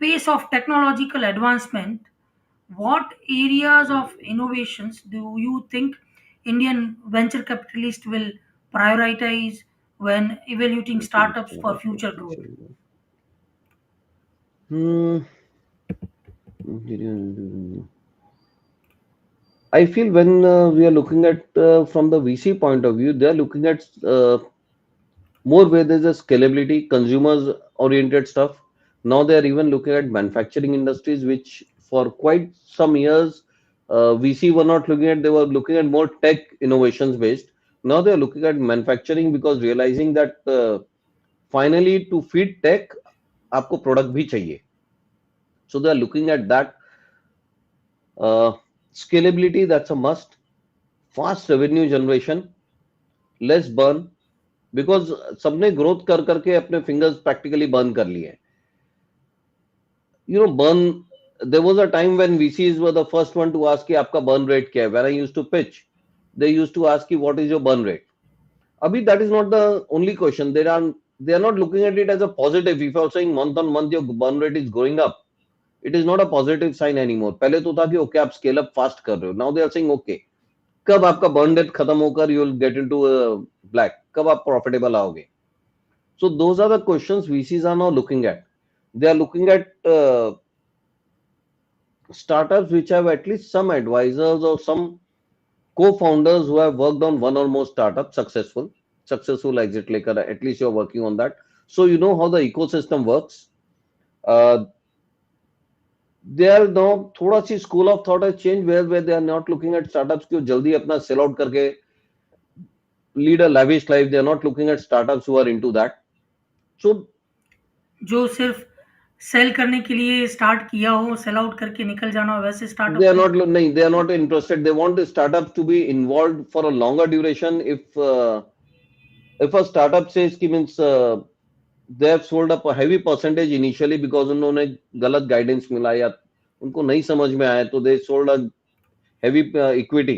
pace of technological advancement, what areas of innovations do you think Indian venture capitalists will prioritize when evaluating startups for future growth? Hmm. I feel when we are looking at from the VC point of view, they are looking at more where there's a scalability, consumers oriented stuff. Now they are even looking at manufacturing industries, which for quite some years VC were not looking at. They were looking at more tech innovations based. Now they are looking at manufacturing because realizing that finally to feed tech, आपको product भी चाहिए. So they are looking at that scalability. That's a must. Fast revenue generation, less burn. Because सबने growth कर करके अपने fingers practically burn कर लिए हैं burn there was a time when VCs were the first one to ask कि आपका burn rate क्या है when I used to pitch they used to ask कि what is your burn rate अभी that is not the only question they are not looking at it as a positive if you are saying month on month your burn rate is going up it is not a positive sign anymore पहले तो था कि okay आप scale up fast कर रहे हो now they are saying okay कब आपका बर्न रेट खत्म होकर you will get into black कब आप प्रॉफिटेबल आओगे So those are the questions VCs are now looking at. They are looking at startups which have at least some advisors or some co-founders who have worked on one or more startups successful exit later. At least you're working on that. So you know how the ecosystem works. Uh, they are now थोड़ा सी school of thought has changed where they are not looking at startups को जल्दी अपना sell out करके lead a lavish life. They are not looking at startups who are into that. So जो सिर्फ cell करने के लिए स्टार्ट किया हो, सेल आउट करके निकल जाना हो, वैसे they स्टार्टअप are नहीं। not no, they are not interested they want the startups to be involved for a longer duration if a startup says कि means they have sold up a heavy percentage initially because उन्होंने गलत guidance मिला या उनको नहीं समझ में आया तो they sold a heavy equity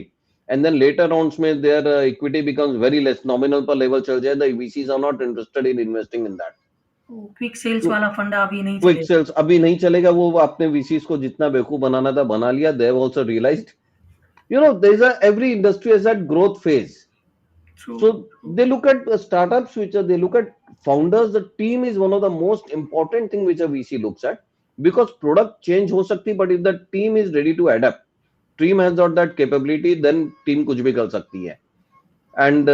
and then later rounds में their equity becomes very less nominal पर level चल जाए the VCs are not interested in investing in that quick sales तो वाला फंडा अभी नहीं क्विक चलेगा। सेल्स अभी नहीं चलेगा वो आपने VCs को जितना बेवकूफ बनाना था बना लिया they have also realized there's a every industry has that growth phase true, so true, they look at startups which are they look at founders the team is one of the most important thing which a VC looks at because product change हो सकती but if the team is ready to adapt team has got that capability then team कुछ भी कर सकती है and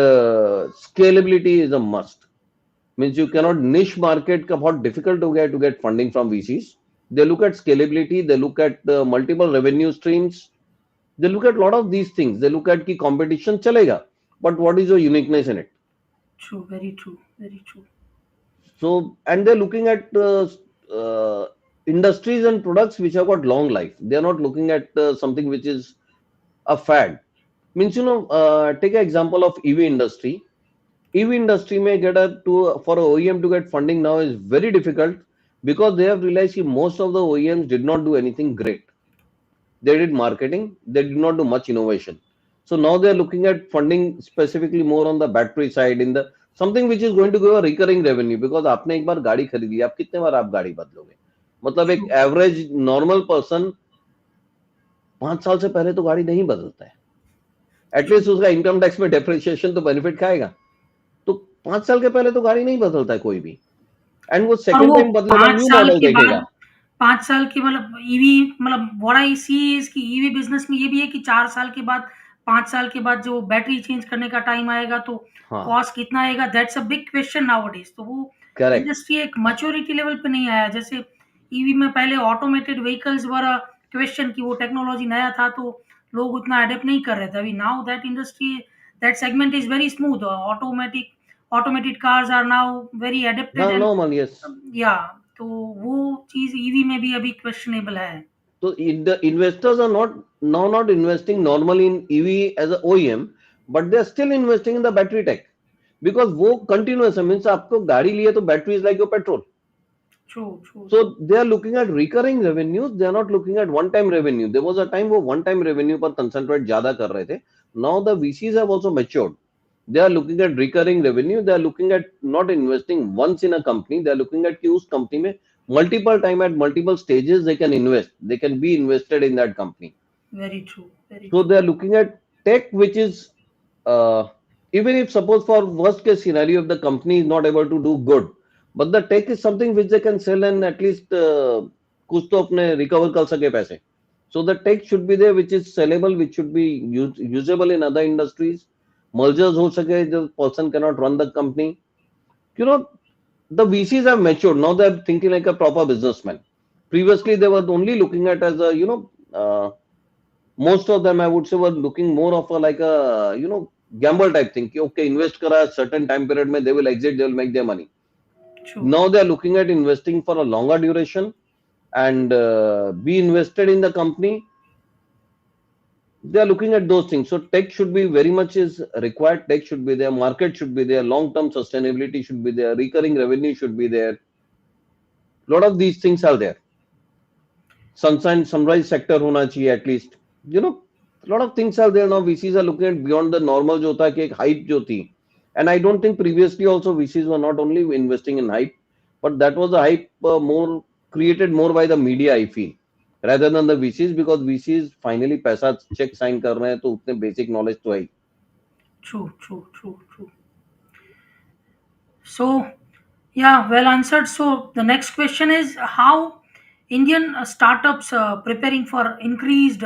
scalability is a must means you true. cannot niche market का बहुत difficult हो गया to get funding from VCs they look at scalability they look at multiple revenue streams they look at a lot of these things they look at कि competition चलेगा but what is your uniqueness in it true, very true, very true. so and they're looking at uh, industries and products which have got long life they're not looking at something which is a fad means take an example of EV industry may get a to for a OEM to get funding now is very difficult because they have realized that most of the OEMs did not do anything great they did marketing they did not do much innovation so now they are looking at funding specifically more on the battery side in the something which is going to give a recurring revenue because आपने एक बार गाड़ी खरीदी आप कितने बार आप गाड़ी बदलोगे मतलब एक एवरेज नॉर्मल पर्सन 5 साल से पहले तो गाड़ी नहीं बदलता है एटलीस्ट उसका इनकम टैक्स में डेप्रिसिएशन तो बेनिफिट खाएगा तो 5 साल के पहले तो गाड़ी नहीं बदलता है कोई भी एंड वो और सेकंड वो टाइम बदलेगा 5 न्यू साल मॉडल के देखेगा बाद 5 साल के मतलब ईवी मतलब व्हाट आई सी इज कि ईवी बिजनेस में ये भी है कि 4 साल के बाद 5 साल के बाद जो बैटरी चेंज करने का टाइम आएगा तो हाँ कॉस्ट कितना आएगा, that's a big question nowadays. तो वो करेक्ट इंडस्ट्री एक मैच्योरिटी लेवल पे नहीं आया। जैसे ईवी में पहले automated vehicles were a question कि वो टेक्नोलॉजी नया था तो लोग उतना अडेप्ट नहीं कर रहे थे। अभी now that industry that segment is very smooth. Automated cars are now very adapted हाँ एंड नॉर्मल यस या तो वो चीज़ ईवी में भी अभी क्वेश्चनेबल है। So the investors are not investing normally in EV as a OEM, but they are still investing in the battery tech because वो continuous है means आपको गाड़ी लिए तो battery is like your petrol. True, true, true. So they are looking at recurring revenues. They are not looking at one-time revenue. There was a time वो one-time revenue पर concentrate ज्यादा कर रहे थे. Now the VCs have also matured. They are looking at recurring revenue. They are looking at not investing once in a company. They are looking at कि उस company में multiple time at multiple stages they can invest. They can be invested in that company. Very true. Very So true. they are looking at tech, which is uh, even if suppose for worst case scenario if the company is not able to do good, but the tech is something which they can sell and at least कुछ तो अपने recover कर सके पैसे. So the tech should be there, which is sellable, which should be usable in other industries. Mergers हो सके, the person cannot run the company. You know, the VCs have matured. Now they're thinking like a proper businessman. Previously, they were only looking at as a, most of them I would say were looking more of a like a gamble type thing. कि, okay, invest kara certain time period mein they will exit, they will make their money. True. Now they are looking at investing for a longer duration and be invested in the company. They are looking at those things. So tech should be very much is required. Tech should be there. Market should be there. Long term sustainability should be there. Recurring revenue should be there. A lot of these things are there. Sunshine sunrise sector होना चाहिए at least. You know, a lot of things are there now. VCs are looking at beyond the normal जो था कि एक hype जो थी. And I don't think previously also VCs were not only investing in hype, but that was a hype more created more by the media I feel rather than the VCs because VCs finally पैसा check sign कर रहे हैं तो उतने basic knowledge तो है ही. True. True. True. True. So, yeah, well answered. So, the next question is how Indian startups preparing for increased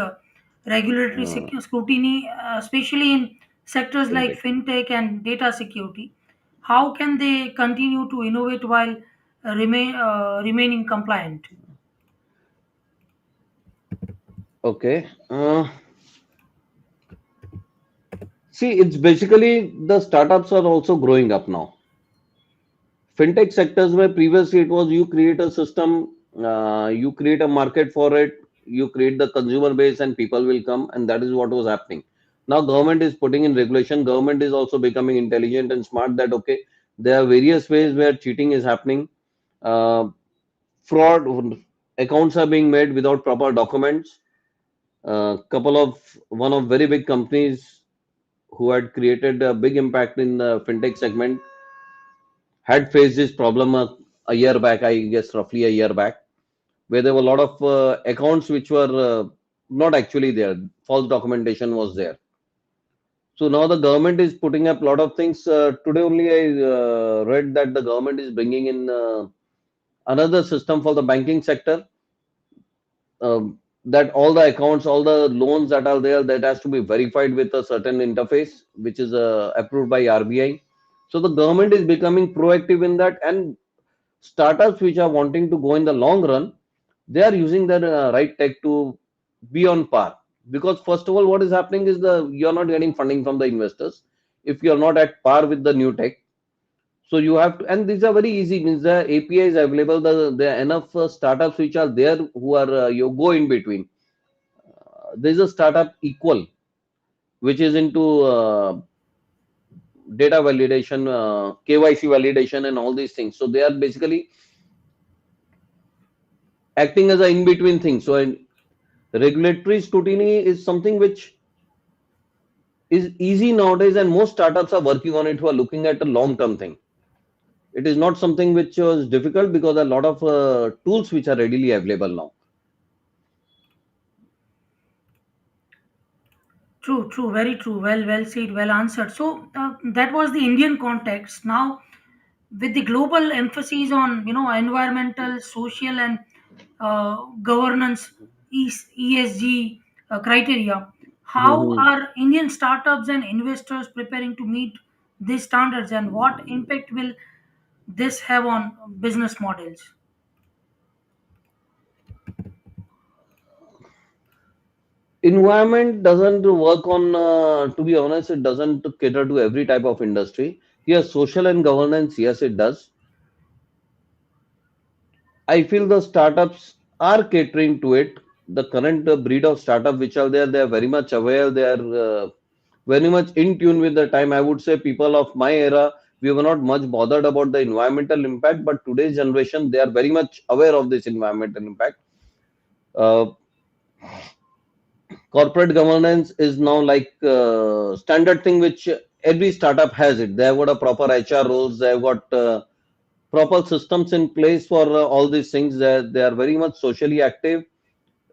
regulatory Hmm. scrutiny, especially in sectors like Fintech. fintech and data security. How can they continue to innovate while remaining compliant? Okay. See, it's basically the startups are also growing up now. Fintech sectors where previously it was you create a system, you create a market for it, you create the consumer base and people will come, and that is what was happening. Now government is putting in regulation. Government is also becoming intelligent and smart that okay, there are various ways where cheating is happening. Uh, Fraud accounts are being made without proper documents. Couple of one of very big companies who had created a big impact in the fintech segment had faced this problem a year back, I guess roughly a year back, where there were a lot of accounts which were not actually there. False documentation was there. So now the government is putting up a lot of things. Today only I read that the government is bringing in another system for the banking sector. That all the accounts, all the loans that are there, that has to be verified with a certain interface, which is approved by RBI. So the government is becoming proactive in that, and startups which are wanting to go in the long run, they are using their right tech to be on par. Because first of all, what is happening is the you're not getting funding from the investors if you're not at par with the new tech. So you have to, and these are very easy. Means the API is available. There are enough startups which are there who are you go in between. There is a startup equal which is into data validation, KYC validation, and all these things. So they are basically acting as a in between thing. So regulatory scrutiny is something which is easy nowadays, and most startups are working on it who are looking at a long term thing. It is not something which is difficult because a lot of tools which are readily available now. True, true, very true. Well said, well answered. So that was the Indian context. Now, with the global emphasis on environmental, social, and governance ESG criteria, how Mhm. are Indian startups and investors preparing to meet these standards, and what impact will this have on business models? Environment doesn't work on, to be honest, it doesn't cater to every type of industry. Yes, social and governance, yes, it does. I feel the startups are catering to it. The current breed of startup which are there, they are very much aware. They are very much in tune with the time. I would say people of my era, we were not much bothered about the environmental impact, but today's generation, they are very much aware of this environmental impact. Uh, Corporate governance is now like standard thing which every startup has it. They've got a proper HR roles. They've got proper systems in place for all these things. They are very much socially active.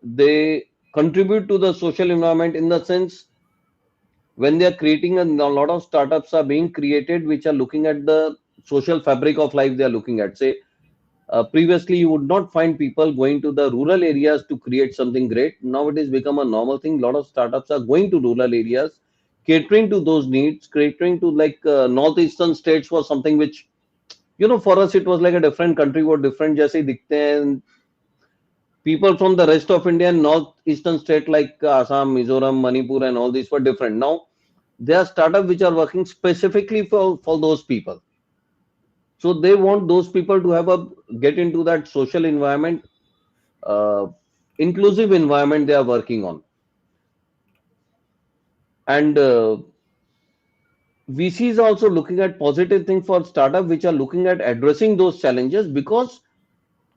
They contribute to the social environment in the sense when they are creating a lot of startups are being created which are looking at the social fabric of life. They are looking at, say, previously you would not find people going to the rural areas to create something great. Now it has become a normal thing. A lot of startups are going to rural areas, catering to those needs, catering to like northeastern states for something which, for us it was like a different country, वो different जैसे ही दिखते हैं. People from the rest of India and northeastern state like Assam, Mizoram, Manipur and all these were different. Now there are startups which are working specifically for those people. So they want those people to have a get into that social environment, uh, inclusive environment they are working on. And VCs are also looking at positive things for startup which are looking at addressing those challenges because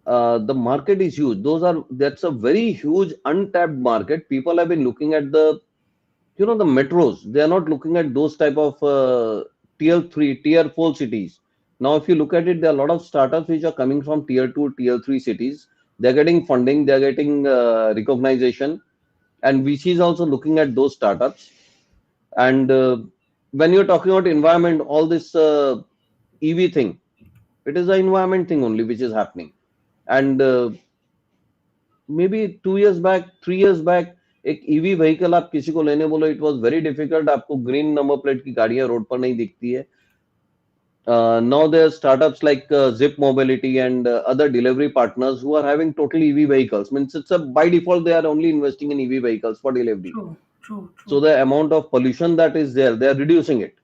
the market is huge. That's a very huge untapped market. People have been looking at the metros. They are not looking at those type of tier 3, tier 4 cities. Now if you look at it, there are a lot of startups which are coming from tier 2, tier 3 cities. They're getting funding, they're getting recognition, and VC is also looking at those startups. And when you're talking about environment, all this EV thing, it is the environment thing only which is happening. And maybe 2 years back, 3 years back, एक EV vehicle आप किसी को लेने बोलो, it was very difficult. आपको green number plate की गाड़ियां road पर नहीं दिखती है. Now there are startups like Zip Mobility and other delivery partners who are having totally EV vehicles. Means it's a by default they are only investing in EV vehicles for delivery. True, true, So true, the amount of pollution that is there, they are reducing it.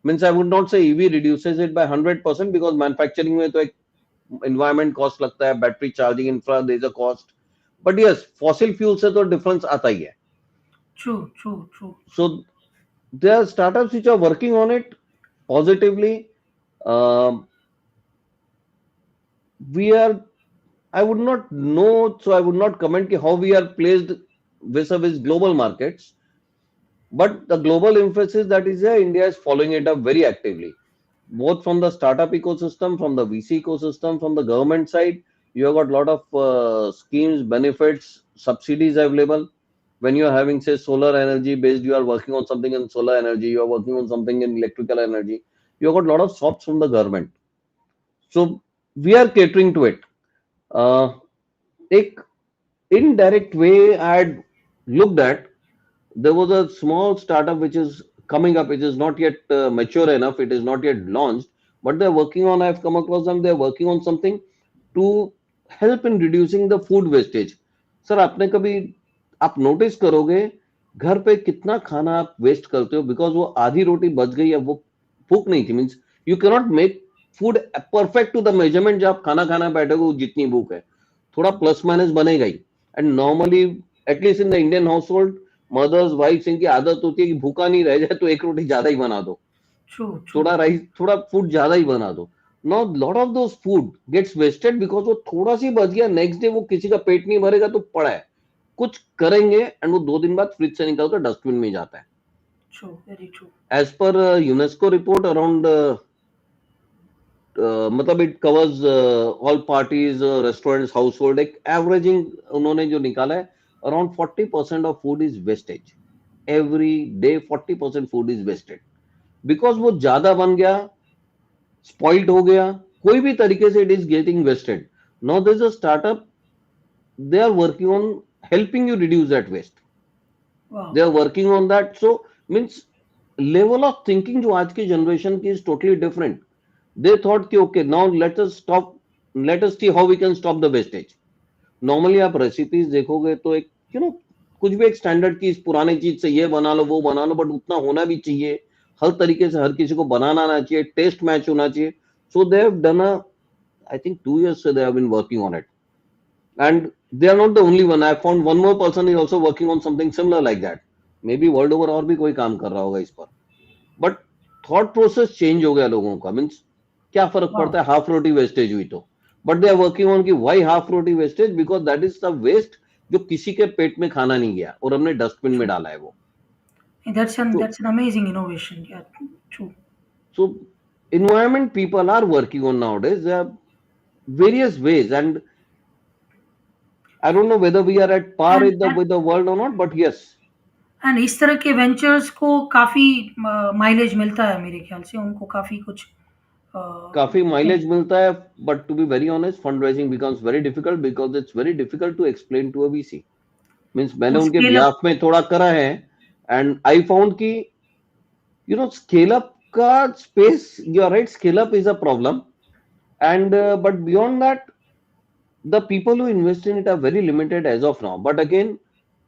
Means I would not say EV reduces it by 100% because manufacturing में तो एक environment cost लगता है, battery charging infra there is a cost. But yes, fossil fuel से तो difference आता ही है. true, true, true. So there are startups which are working on it positively. Um, we are, I would not know, so I would not comment ki how we are placed vis-a-vis global markets. But the global emphasis that is there, India is following it up very actively, both from the startup ecosystem, from the VC ecosystem, from the government side. You have got a lot of schemes, benefits, subsidies available. When you are having, say, solar energy based, you are working on something in solar energy, you are working on something in electrical energy. You have got a lot of shops from the government. So we are catering to it. Uh, एक indirect way I had looked at, there was a small startup which is coming up. It is not yet mature enough. It is not yet launched, but they're working on. I've come across them. They're working on something to help in reducing the food wastage. Sir आपने कभी आप notice करोगे घर पे कितना खाना आप waste करते हो बिकॉज वो आधी रोटी बच गई है वो भूख नहीं थी means you cannot make food perfect to the measurement जब आप खाना खाना बैठोगे जितनी भूख है थोड़ा प्लस माइनस बनेगा ही and normally at least in the Indian household mothers wives इनकी आदत होती है कि भूखा नहीं रह जाए तो एक रोटी ज्यादा ही बना दो True, थोड़ा true, राइस थोड़ा फूड ज्यादा ही बना दो now lot of those food gets wasted because वो थोड़ा सी बच गया नेक्स्ट डे वो किसी का पेट नहीं भरेगा तो पड़ा है कुछ करेंगे एंड वो 2 दिन बाद फ्रिज से निकल कर डस्टबिन में जाता है true, very true. As per UNESCO report around मतलब it covers all parties restaurants household एक एवरेजिंग उन्होंने जो निकाला है around 40% of food is wastage every day 40% food is wasted because वो ज्यादा बन गया स्पॉइल्ड हो गया कोई भी तरीके से it is getting wasted now there is a startup they are working on helping you reduce that waste Wow. they are working on that so means level of thinking जो आज की generation की is totally different they thought कि okay now let us see how we can stop the wastage normally आप recipes देखोगे तो एक कुछ भी एक स्टैंडर्ड की इस पुराने चीज से ये बना लो वो बना लो बट उतना होना भी चाहिए हर तरीके से हर किसी को बनाना आना चाहिए टेस्ट मैच होना चाहिए so they have done a I think 2 years they have been working on it and they are not the only one I found one more person is also working on something similar like that maybe world over और भी कोई काम कर रहा होगा इस पर but thought process change हो गया लोगों का मीन्स क्या फर्क Wow. पड़ता है हाफ रोटी वेस्टेज हुई तो but they are working on की why half roti wastage because that is the waste जो किसी के पेट में खाना नहीं गया और हमने डस्टबिन में True. डाला है वो So, that's an amazing innovation. Yeah, true. so environment people are working on nowadays. There are various ways, and I don't know whether we are at par And with the world or not, but yes, इस तरह के ventures को काफ़ी mileage मिलता है मेरे ख्याल से उनको काफ़ी कुछ अ, काफी माइलेज मिलता है. But to be very honest, fund raising becomes very difficult because it's very difficult to explain to a VC. Means मैंने वो उनके स्केल अप बिहाफ में थोड़ा करा है, एंड आई फाउंड कि स्केल अप का space, you are right, scale up is a problem. And but beyond that, the people who invest in it are very limited as of now. But again,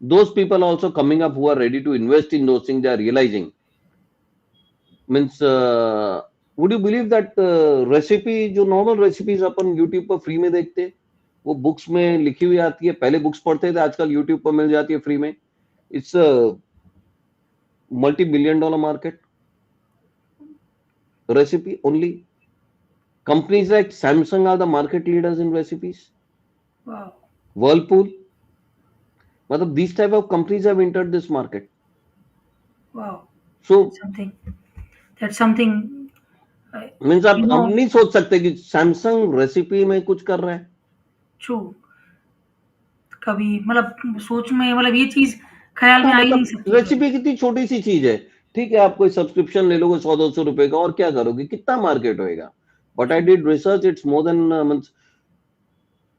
those people also coming up who are ready to invest in those things, they are realizing. Means, would you believe that recipe, जो normal recipes अपन YouTube पर free में देखते हैं, वो books में लिखी हुई आती है. पहले बुक्स पढ़ते थे, आजकल यूट्यूब पर मिल जाती है फ्री में. It's multi billion dollar market. Recipe only. Companies like Samsung are the market leaders in recipes. Wow Whirlpool, मतलब these type of companies have entered this market. Wow So that's something means you आप no नहीं सोच सकते कि Samsung recipe में कुछ कर रहा है. ट्रू कभी मतलब सोच में मतलब ये चीज़ ख्याल में हाँ, आ ही नहीं मतलब सकती कभी रेसिपी कितनी छोटी सी चीज है. ठीक है, आप कोई सब्सक्रिप्शन ले लोगे 100-200 रुपए का, और क्या करोगे, कितना मार्केट होएगा. But I true did research, it's more than,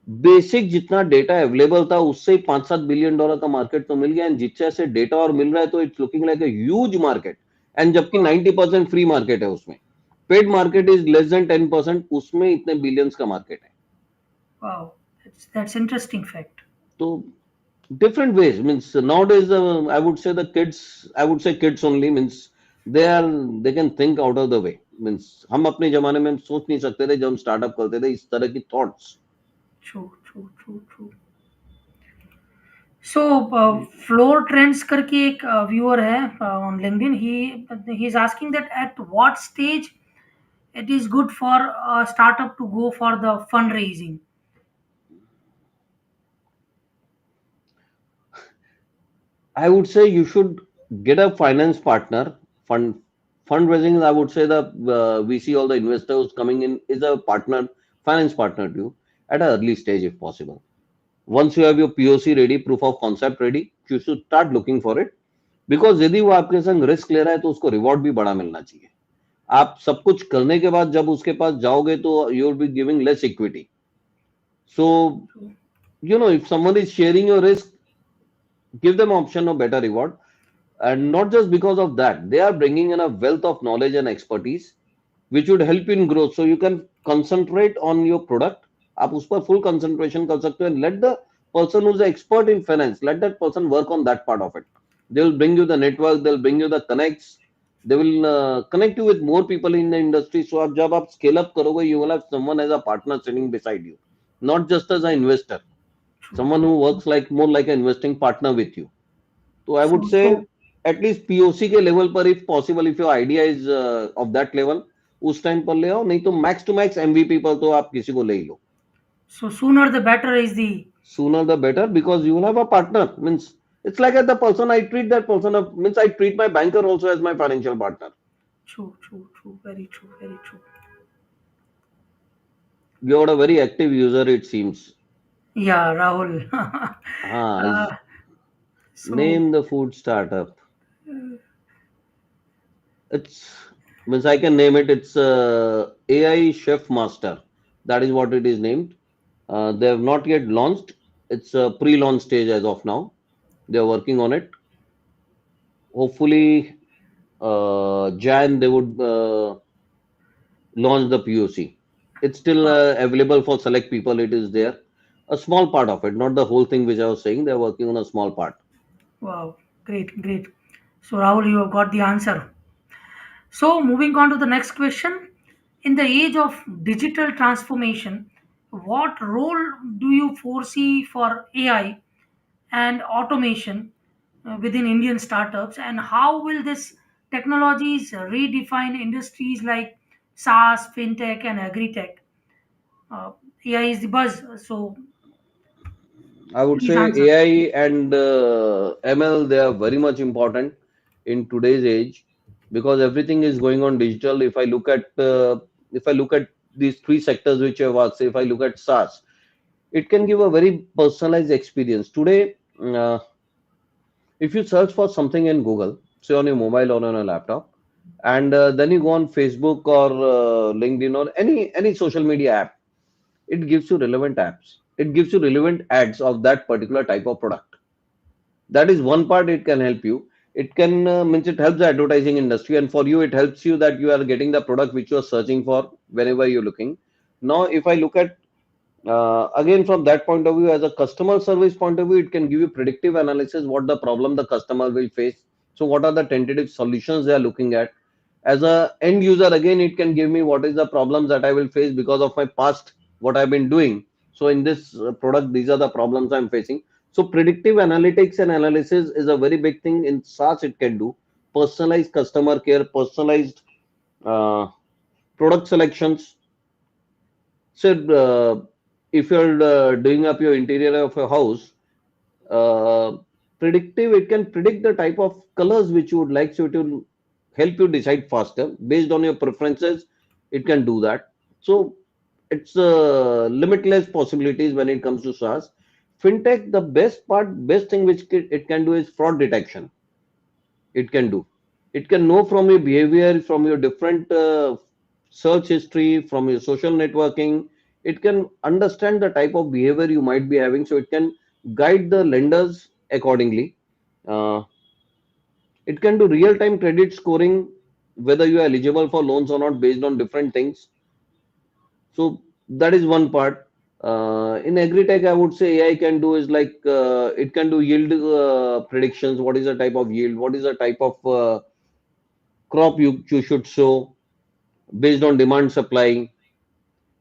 basic जितना डेटा अवेलेबल था उससे ही 5-7 बिलियन डॉलर का मार्केट तो मिल गया. एंड जितने से डेटा और मिल रहा है, तो it's looking like a huge market. And जबकि वाओ 90% फ्री मार्केट है उसमें. Paid market is less than 10%, उसमें इतने बिलियंस का मार्केट है. वाओ दैट्स इंटरेस्टिंग फैक्ट तो different ways, means nowadays, I would say kids only, means they are they can think out of the way. Means हम अपने जमाने में हम सोच नहीं सकते थे, जब हम स्टार्टअप करते थे, इस तरह की thoughts. True true true true so floor trends करके एक व्यूअर है on LinkedIn he is asking that at what stage it is good for a startup to go for the fundraising. I would say you should get a finance partner. Fundraising, I would say the we see all the investors coming in is a partner, finance partner to you at an early stage if possible. Once you have your POC ready, proof of concept ready, you should start looking for it. Because यदि वो आपके संग risk ले रहा है, तो उसको reward भी बड़ा मिलना चाहिए. आप सब कुछ करने के बाद जब उसके पास जाओगे, तो you will be giving less equity. So if someone is sharing your risk, give them option of better reward. And not just because of that, they are bringing in a wealth of knowledge and expertise which would help in growth. So you can concentrate on your product. आप उस पर full concentration कर सकते हो, and let the person who's an expert in finance, let that person work on that part of it. They will bring you the network, they'll bring you the connects, they will connect you with more people in the industry. So आप जब आप scale up करोगे, you will have someone as a partner sitting beside you, not just as an investor, True, someone who true. works like more like an investing partner with you. तो I would So, से so, at least POC के level पर, if possible, if your idea is of that level, उस time पर ले आओ. नहीं तो मैक्स टू मैक्स एमवीपी पर तो आप किसी को ले ही लो. so sooner the better is the Sooner the better, because you will have a partner. Means it's like the person I treat, that person of, means I treat my banker also as my financial partner. true, true, true, very true, very true. You are a very active user, it seems. Yeah, Rahul. Ah, uh, so, name the food startup. It's, means I can name it. It's AI Chef Master. That is what it is named. They have not yet launched. It's a pre-launch stage as of now. They are working on it. Hopefully, Jan they would launch the POC. It's still wow, available for select people. It is there. A small part of it, not the whole thing which I was saying. They are working on a small part. wow, great, great. So, Rahul, you have got the answer. So, moving on to the next question. In the age of digital transformation, what role do you foresee for AI and automation within Indian startups, and how will this technologies redefine industries like SaaS, Fintech, and Agritech? Uh, AI is the buzz, so I would please say answer. AI and ML, they are very much important. in today's age, because everything is going on digital. If I look at these three sectors which I've asked, if I look at SaaS, it can give a very personalized experience. Today, if you search for something in Google, say on your mobile or on a laptop, and then you go on Facebook or LinkedIn or any social media app, it gives you relevant apps. It gives you relevant ads of that particular type of product. That is one part it can help you. It can means it helps the advertising industry, and for you it helps you that you are getting the product which you are searching for whenever you're looking. Now, if I look at again from that point of view, as a customer service point of view, it can give you predictive analysis what the problem the customer will face. So what are the tentative solutions they are looking at. As a end user, again it can give me what is the problems that I will face because of my past, what I've been doing. So in this product, these are the problems I'm facing. So predictive analytics and analysis is a very big thing in SaaS. It can do personalized customer care, personalized uh, product selections. So if you're doing up your interior of a house, uh, predictive, it can predict the type of colors which you would like, so it will help you decide faster based on your preferences. It can do that. So it's limitless possibilities when it comes to SaaS. Fintech, the best thing which it can do is fraud detection. It can do. It can know from your behavior, from your different search history, from your social networking. It can understand the type of behavior you might be having, so it can guide the lenders accordingly. Uh, it can do real-time credit scoring, whether you are eligible for loans or not, based on different things. So that is one part. In Agritech, I would say AI can do is like it can do yield predictions. What is the type of yield? What is the type of crop you should sow based on demand supply.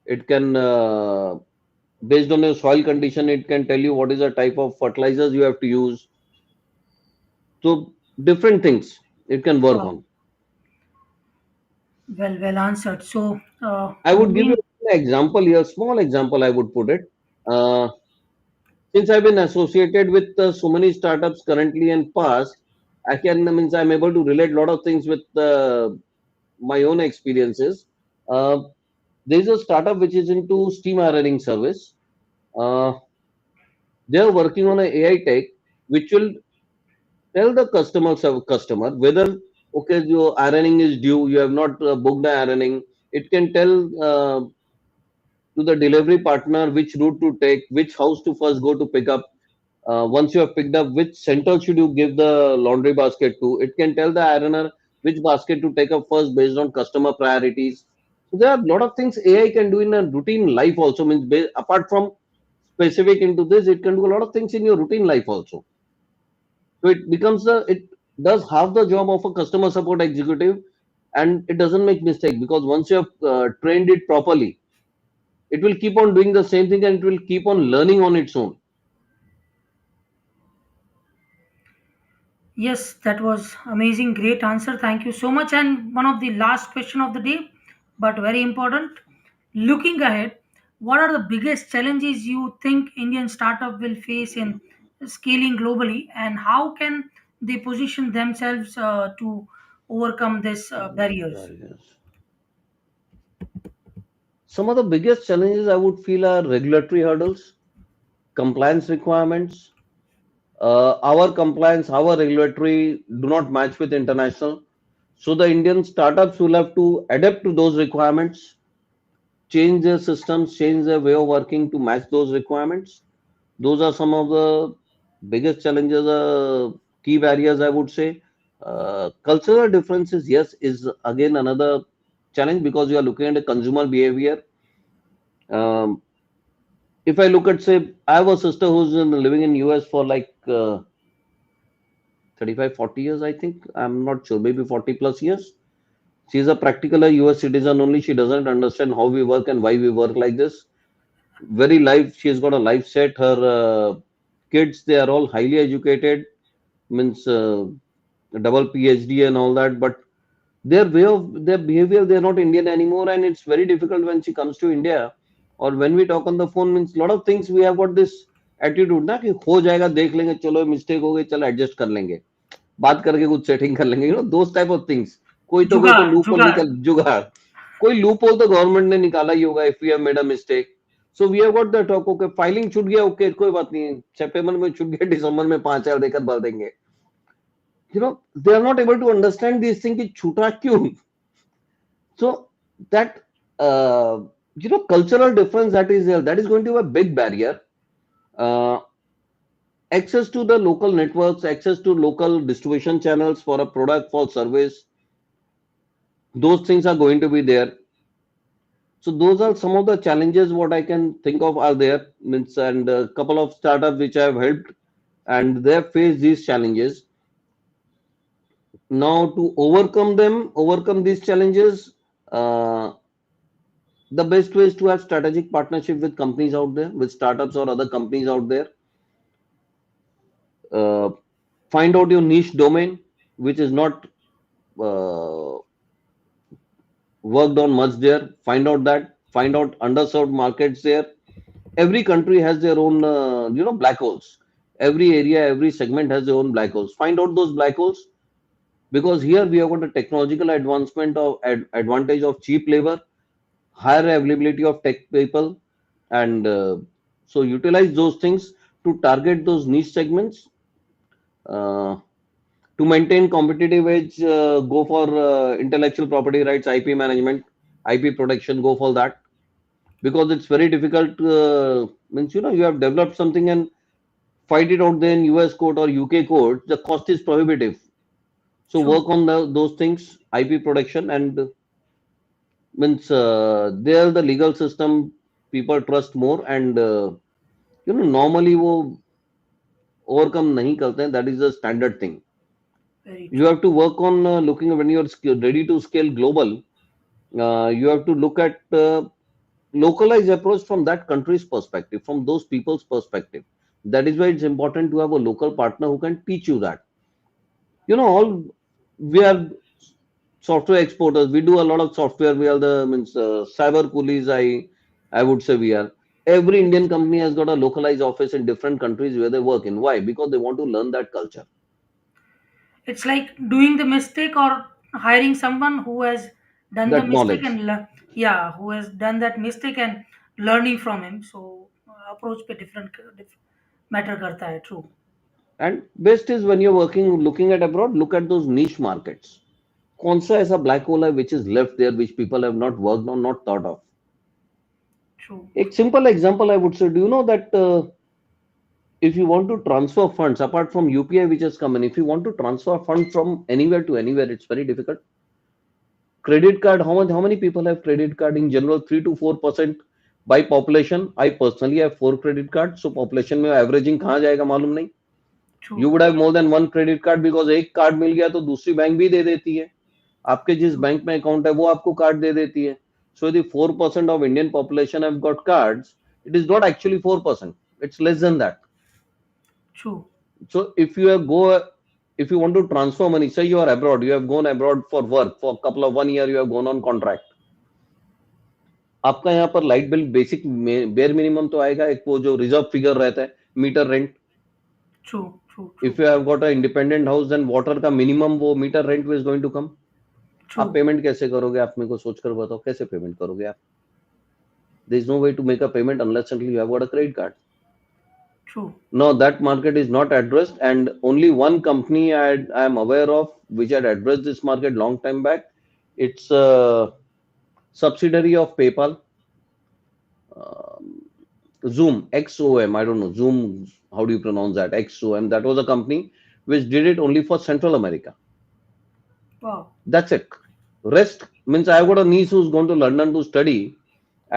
It can based on your soil condition, it can tell you what is the type of fertilizers you have to use. So different things it can work Uh, on. well answered. So, I would give you moving. an example here, small example I would put it. uh, since I've been associated with so many startups currently and past, I can means I'm able to relate a lot of things with my own experiences. uh, there's a startup which is into steam ironing service. uh, they are working on a AI tech which will tell the customer whether okay your ironing is due, you have not booked the ironing. It can tell to the delivery partner which route to take, which house to first go to pick up. Once you have picked up, which center should you give the laundry basket to. It can tell the ironer which basket to take up first based on customer priorities. So there are a lot of things AI can do in a routine life also, means apart from specific into this, it can do a lot of things in your routine life also. So it does half the job of a customer support executive, and it doesn't make mistake because once you have trained it properly, it will keep on doing the same thing and it will keep on learning on its own. Yes, that was amazing. Great answer. Thank you so much. And one of the last question of the day, but very important. Looking ahead, what are the biggest challenges you think Indian startup will face in scaling globally, and how can they position themselves to overcome these barriers? Yes. Some of the biggest challenges I would feel are regulatory hurdles, compliance requirements. Our compliance, our regulatory do not match with international. So the Indian startups will have to adapt to those requirements, change their systems, change their way of working to match those requirements. Those are some of the biggest challenges, key barriers, I would say. Cultural differences, yes, is again another challenge because you are looking at a consumer behavior. Um, if I look at, say, I have a sister who's living in US for like 35, 40 years, I think. I'm not sure, maybe 40 plus years. She's a practical US citizen only. She doesn't understand how we work and why we work like this. Very life, she's got a life set. Her kids, they are all highly educated, means double PhD and all that. But their way of their behavior, they're not Indian anymore. And it's very difficult when she comes to India or when we talk on the phone, means a lot of things we have got this attitude ना कि हो जाएगा देख लेंगे चलो mistake हो गई चलो एडजस्ट कर लेंगे. बात करके कुछ सेटिंग कर लेंगे, दोस टाइप ऑफ थिंग्स। कोई तो जुगाड़ लूप होल जुगाड़। निकल, जुगाड़, कोई लूप होल तो गवर्नमेंट ने निकाला ही होगा, if we have made a mistake. So we have got the talk, okay filing छूट गया, ओके कोई बात नहीं, सितंबर में छूट गया, दिसंबर में 5,000 देकर भर देंगे। They are not able to understand this thing कि छूटा क्यों। So that cultural difference that is there, that is going to be a big barrier. Uh, Access to the local networks, access to local distribution channels for a product, for service, those things are going to be there. So those are some of the challenges what I can think of are there. Means, and a couple of startups which I have helped, and they have faced these challenges. Now to overcome them, overcome these challenges. The best way is to have strategic partnership with companies out there, with startups or other companies out there. uh, find out your niche domain which is not uh, worked on much there. Find out that, find out underserved markets there. Every country has their own black holes. Every area, every segment has their own black holes. Find out those black holes, because here we have got a technological advancement of advantage of cheap labor, higher availability of tech people, and so utilize those things to target those niche segments. To maintain competitive edge, go for intellectual property rights, IP management, IP protection, go for that, because it's very difficult. Means you have developed something and fight it out there in US court or UK court, the cost is prohibitive. So True. work on those things, IP protection, and means there the legal system people trust more, and normally वो overcome नहीं करते हैं, that is the standard thing. Very You true. have to work on looking when you're ready to scale global. You have to look at localized approach from that country's perspective, from those people's perspective. That is why it's important to have a local partner who can teach you that. All we are software exporters. We do a lot of software. We are the means cyber coolies. I would say we are. Every Indian company has got a localized office in different countries where they work in. Why? Because they want to learn that culture, It's like doing the mistake or hiring someone who has done the that mistake knowledge. and yeah, who has done that mistake and learning from him. So approach पे different matter करता है. True. And best is when you're working, looking at abroad, look at those niche markets. कौन सा ऐसा black hole है which is left there, which people have not worked on, not thought of. True. A simple example I would say, do you know that if you want to transfer funds apart from UPI which has come in, if you want to transfer funds from anywhere to anywhere, it's very difficult. Credit card, how many people have credit card in general? 3 to 4% by population. I personally have 4 credit cards, so population में averaging कहाँ जाएगा मालूम नहीं. True. You would have more than one credit card, because एक card मिल गया तो दूसरी bank भी दे देती है, आपके जिस True. बैंक में अकाउंट है वो आपको कार्ड दे देती है. So the 4% of Indian population have got cards. It is not actually 4%. It's less than that. True. So if you want to transfer money, say you are abroad, you have gone abroad for work for a couple of 1 year, you have gone on contract. आपका यहाँ पर light bill basic bare minimum तो आएगा, एक वो जो reserve figure रहता है, meter rent. True. True. If True. You have got a independent house, then water का मिनिमम वो meter rent is going to come. आप True. पेमेंट कैसे करोगे? आप मेरे को सोच कर बताओ, कैसे पेमेंट करोगे आप? There is no way to make a payment unless until you have got a credit card. True. No, that market is not addressed, and only one company I am aware of which had addressed this market long time back. It's a subsidiary of PayPal, um, Zoom, XOM. I don't know Zoom. How do you pronounce that? XOM. That was a company which did it only for Central America. Wow. That's it. Rest means I've got a niece who's gone to London to study,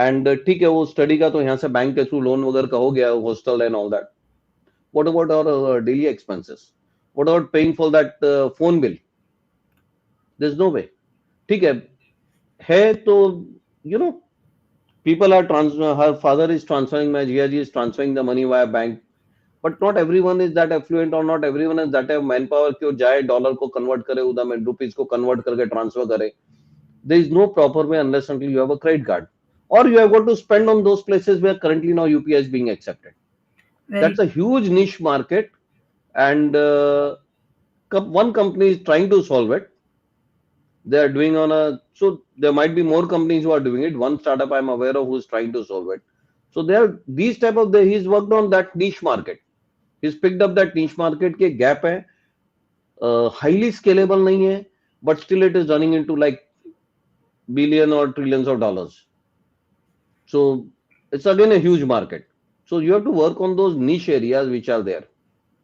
and ठीक है वो study का तो यहाँ से bank के through loan वगैरह का हो गया, hostel and all that. What about our daily expenses? What about paying for that phone bill? There's no way. ठीक है तो you know people are her father is transferring, my Jiaji is transferring the money via bank, but not everyone is that affluent, or not everyone is that have manpower कि वो जाए dollar को convert करे, उधर में rupees को convert करके transfer करे. There is no proper way unless until you have a credit card, or you have got to spend on those places where currently now UPI is being accepted. That's Very a huge niche market, and One company is trying to solve it. They are doing on a, so there might be more companies who are doing it. One startup I'm aware of who's trying to solve it. So there are these type of the, he's worked on that niche market. He's picked up that niche market के gap है, highly scalable नहीं है, but still it is running into like billion or trillions of dollars. So it's again a huge market. So you have to work on those niche areas which are there.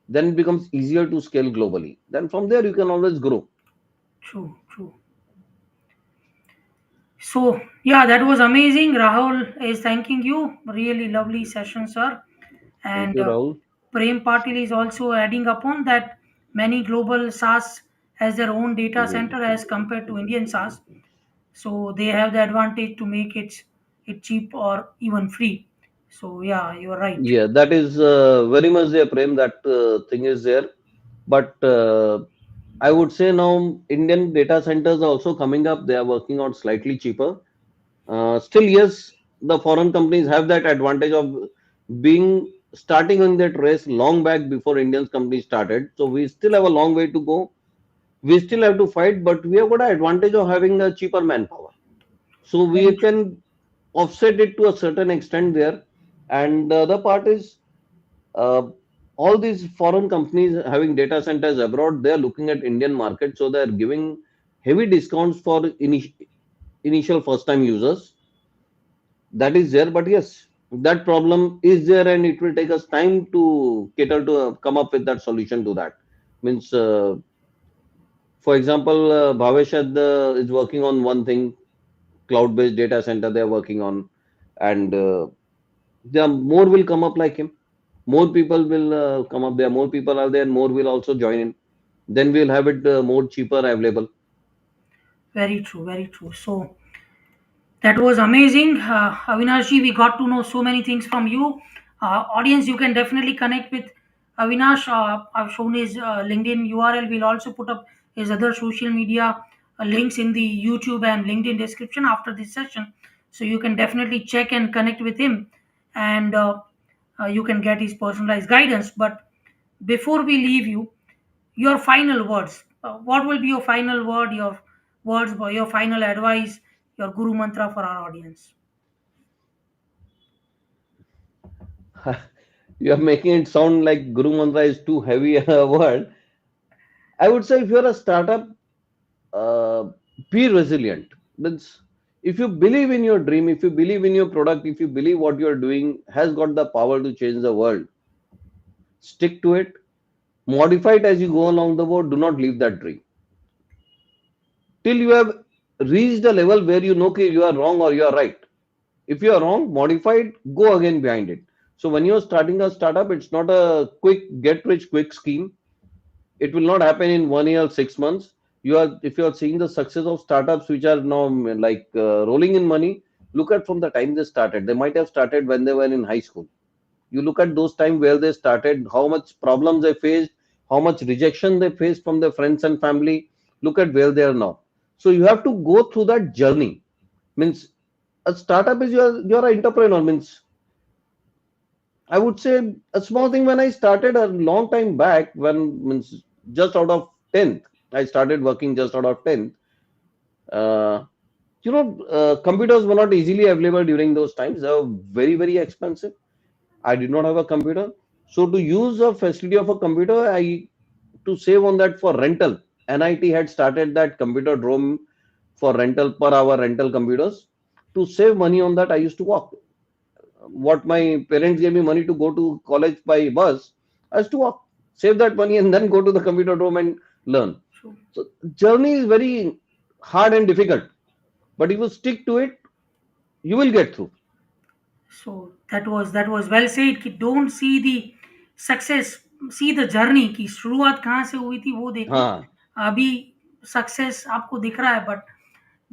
Then it becomes easier to scale globally. Then from there you can always grow. True, true. So yeah, that was amazing. Rahul is thanking you. Really lovely session, sir. Thank And you, Rahul. Prem Patil is also adding upon that many global SaaS has their own data Mhm. center as compared to Indian SaaS. So they have the advantage to make it cheap or even free. So yeah, you're right. Yeah, that is very much there, Prem. That thing is there. But I would say now Indian data centers are also coming up. They are working out slightly cheaper. Still, yes, the foreign companies have that advantage of being starting in that race long back before Indian companies started. So we still have a long way to go. We still have to fight, but we have got an advantage of having a cheaper manpower. So Very we true. can offset it to a certain extent there. And the other part is uh, all these foreign companies having data centers abroad, they are looking at Indian market, so they are giving heavy discounts for initial first time users. That is there, but yes, that problem is there, and it will take us time to cater to come up with that solution to that. Means, for example, Bhavesh is working on one thing, cloud-based data center they are working on, and there are more will come up like him. More people will come up there. More people are there, and more will also join in. Then we'll have it more cheaper available. Very true. Very true. So that was amazing. Avinashji, we got to know so many things from you. Audience, you can definitely connect with Avinash. I've shown his LinkedIn URL. We'll also put up his other social media links in the YouTube and LinkedIn description after this session. So you can definitely check and connect with him, and you can get his personalized guidance. But before we leave you, your final words. What will be your final word, your words, your final advice, your guru mantra for our audience? You are making it sound like Guru Mantra is too heavy a word. I would say if you're a startup, uh, be resilient. Means if you believe in your dream, if you believe in your product, if you believe what you're doing has got the power to change the world, stick to it. Modify it as you go along the road. Do not leave that dream till you have reached a level where you know okay, you are wrong or you are right. If you are wrong, modify it, go again behind it. So when you're starting a startup, it's not a quick get rich quick scheme. It will not happen in 1 year, 6 months. You are if you are seeing the success of startups which are now like rolling in money, look at from the time they started. They might have started when they were in high school. You look at those time where they started, how much problems they faced, how much rejection they faced from their friends and family. Look at where they are now. So you have to go through that journey. Means a startup is you're an entrepreneur. Means I would say a small thing when I started a long time back when means just out of 10th. I started working just out of 10th. Uh, computers were not easily available during those times. They were very, very expensive. I did not have a computer. So to use a facility of a computer, I to save on that for rental. NIT had started that computer room for rental per hour rental computers. To save money on that, I used to walk. What my parents gave me money to go to college by bus, I used to walk, save that money, and then go to the computer room and learn. So, So journey is very hard and difficult, but if you stick to it, you will get through. so that was well said. कि don't see the success, see the journey. कि शुरुआत कहाँ से हुई थी वो देखो. हाँ, अभी सक्सेस आपको दिख रहा है, but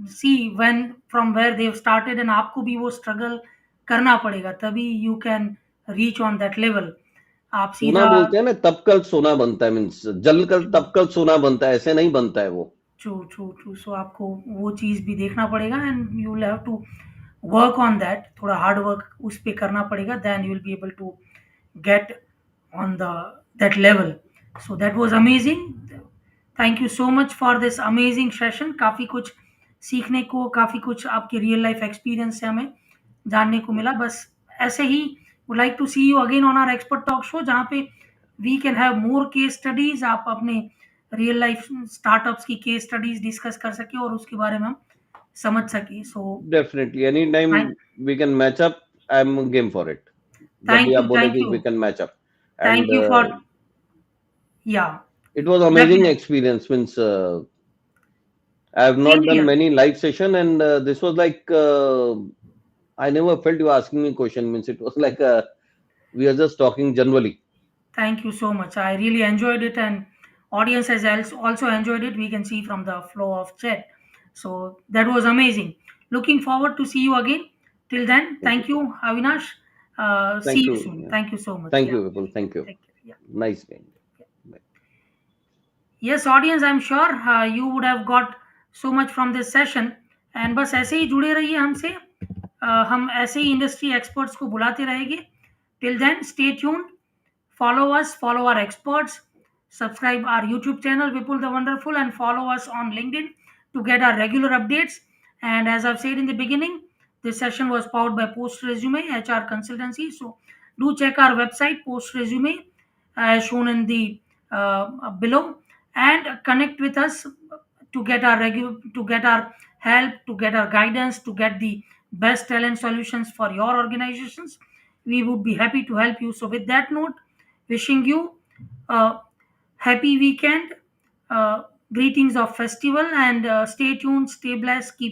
see when from where they started, and आपको भी वो स्ट्रगल करना पड़ेगा, तभी you can reach on that level. आप सोना सीधा. बोलते हैं ना, तब कल सोना बनता है, मीन्स जल कल तब कल सोना बनता है, ऐसे नहीं बनता है वो. True, true, true. सो आपको वो चीज़ भी देखना पड़ेगा, and you will have to work on that. थोड़ा हार्ड वर्क उस पे करना पड़ेगा, then you will be able to get on the that level. So that was amazing. Thank you so much for this amazing session. काफ़ी कुछ सीखने को, काफ़ी कुछ आपके रियल लाइफ एक्सपीरियंस से हमें जानने को मिला। बस ऐसे ही would like to see you again on our expert talk show, जहाँ पे we can have more case studies. आप अपने रियल लाइफ स्टार्टअप्स की केस स्टडीज डिस्कस कर सके और उसके बारे में हम समझ सके। So definitely any time we can match up, I am game for it. जब भी थैंक आप यू, बोले थैंक कि you, we can match up and thank you for, या, it was amazing definite, experience. Means I have same not done here. many live session, and this was like I never felt you asking me question. Means it was like we are just talking generally. Thank you so much. I really enjoyed it, and audience has also enjoyed it. We can see from the flow of chat. So that was amazing. Looking forward to see you again. Till then, Thank you. thank you, Avinash. See Thank you you. soon. Yeah. Thank you so much. Thank Yeah, you, Vipul. Thank you. take care. Yeah. Nice day. Bye. Yes, audience, I'm sure you would have got so much from this session, and बस ऐसे ही जुड़े रहिए हमसे। हम ऐसे ही industry experts को बुलाते रहेंगे। Till then, stay tuned, follow us, follow our experts, subscribe our YouTube channel Vipul the Wonderful, and follow us on LinkedIn to get our regular updates. And as I've said in the beginning, this session was powered by Post Resume HR consultancy. So do check our website Post Resume, as shown in the below, and connect with us to get our to get our help, to get our guidance, to get the best talent solutions for your organizations. We would be happy to help you. So with that note, wishing you a happy weekend, greetings of festival, and stay tuned, stay blessed, keep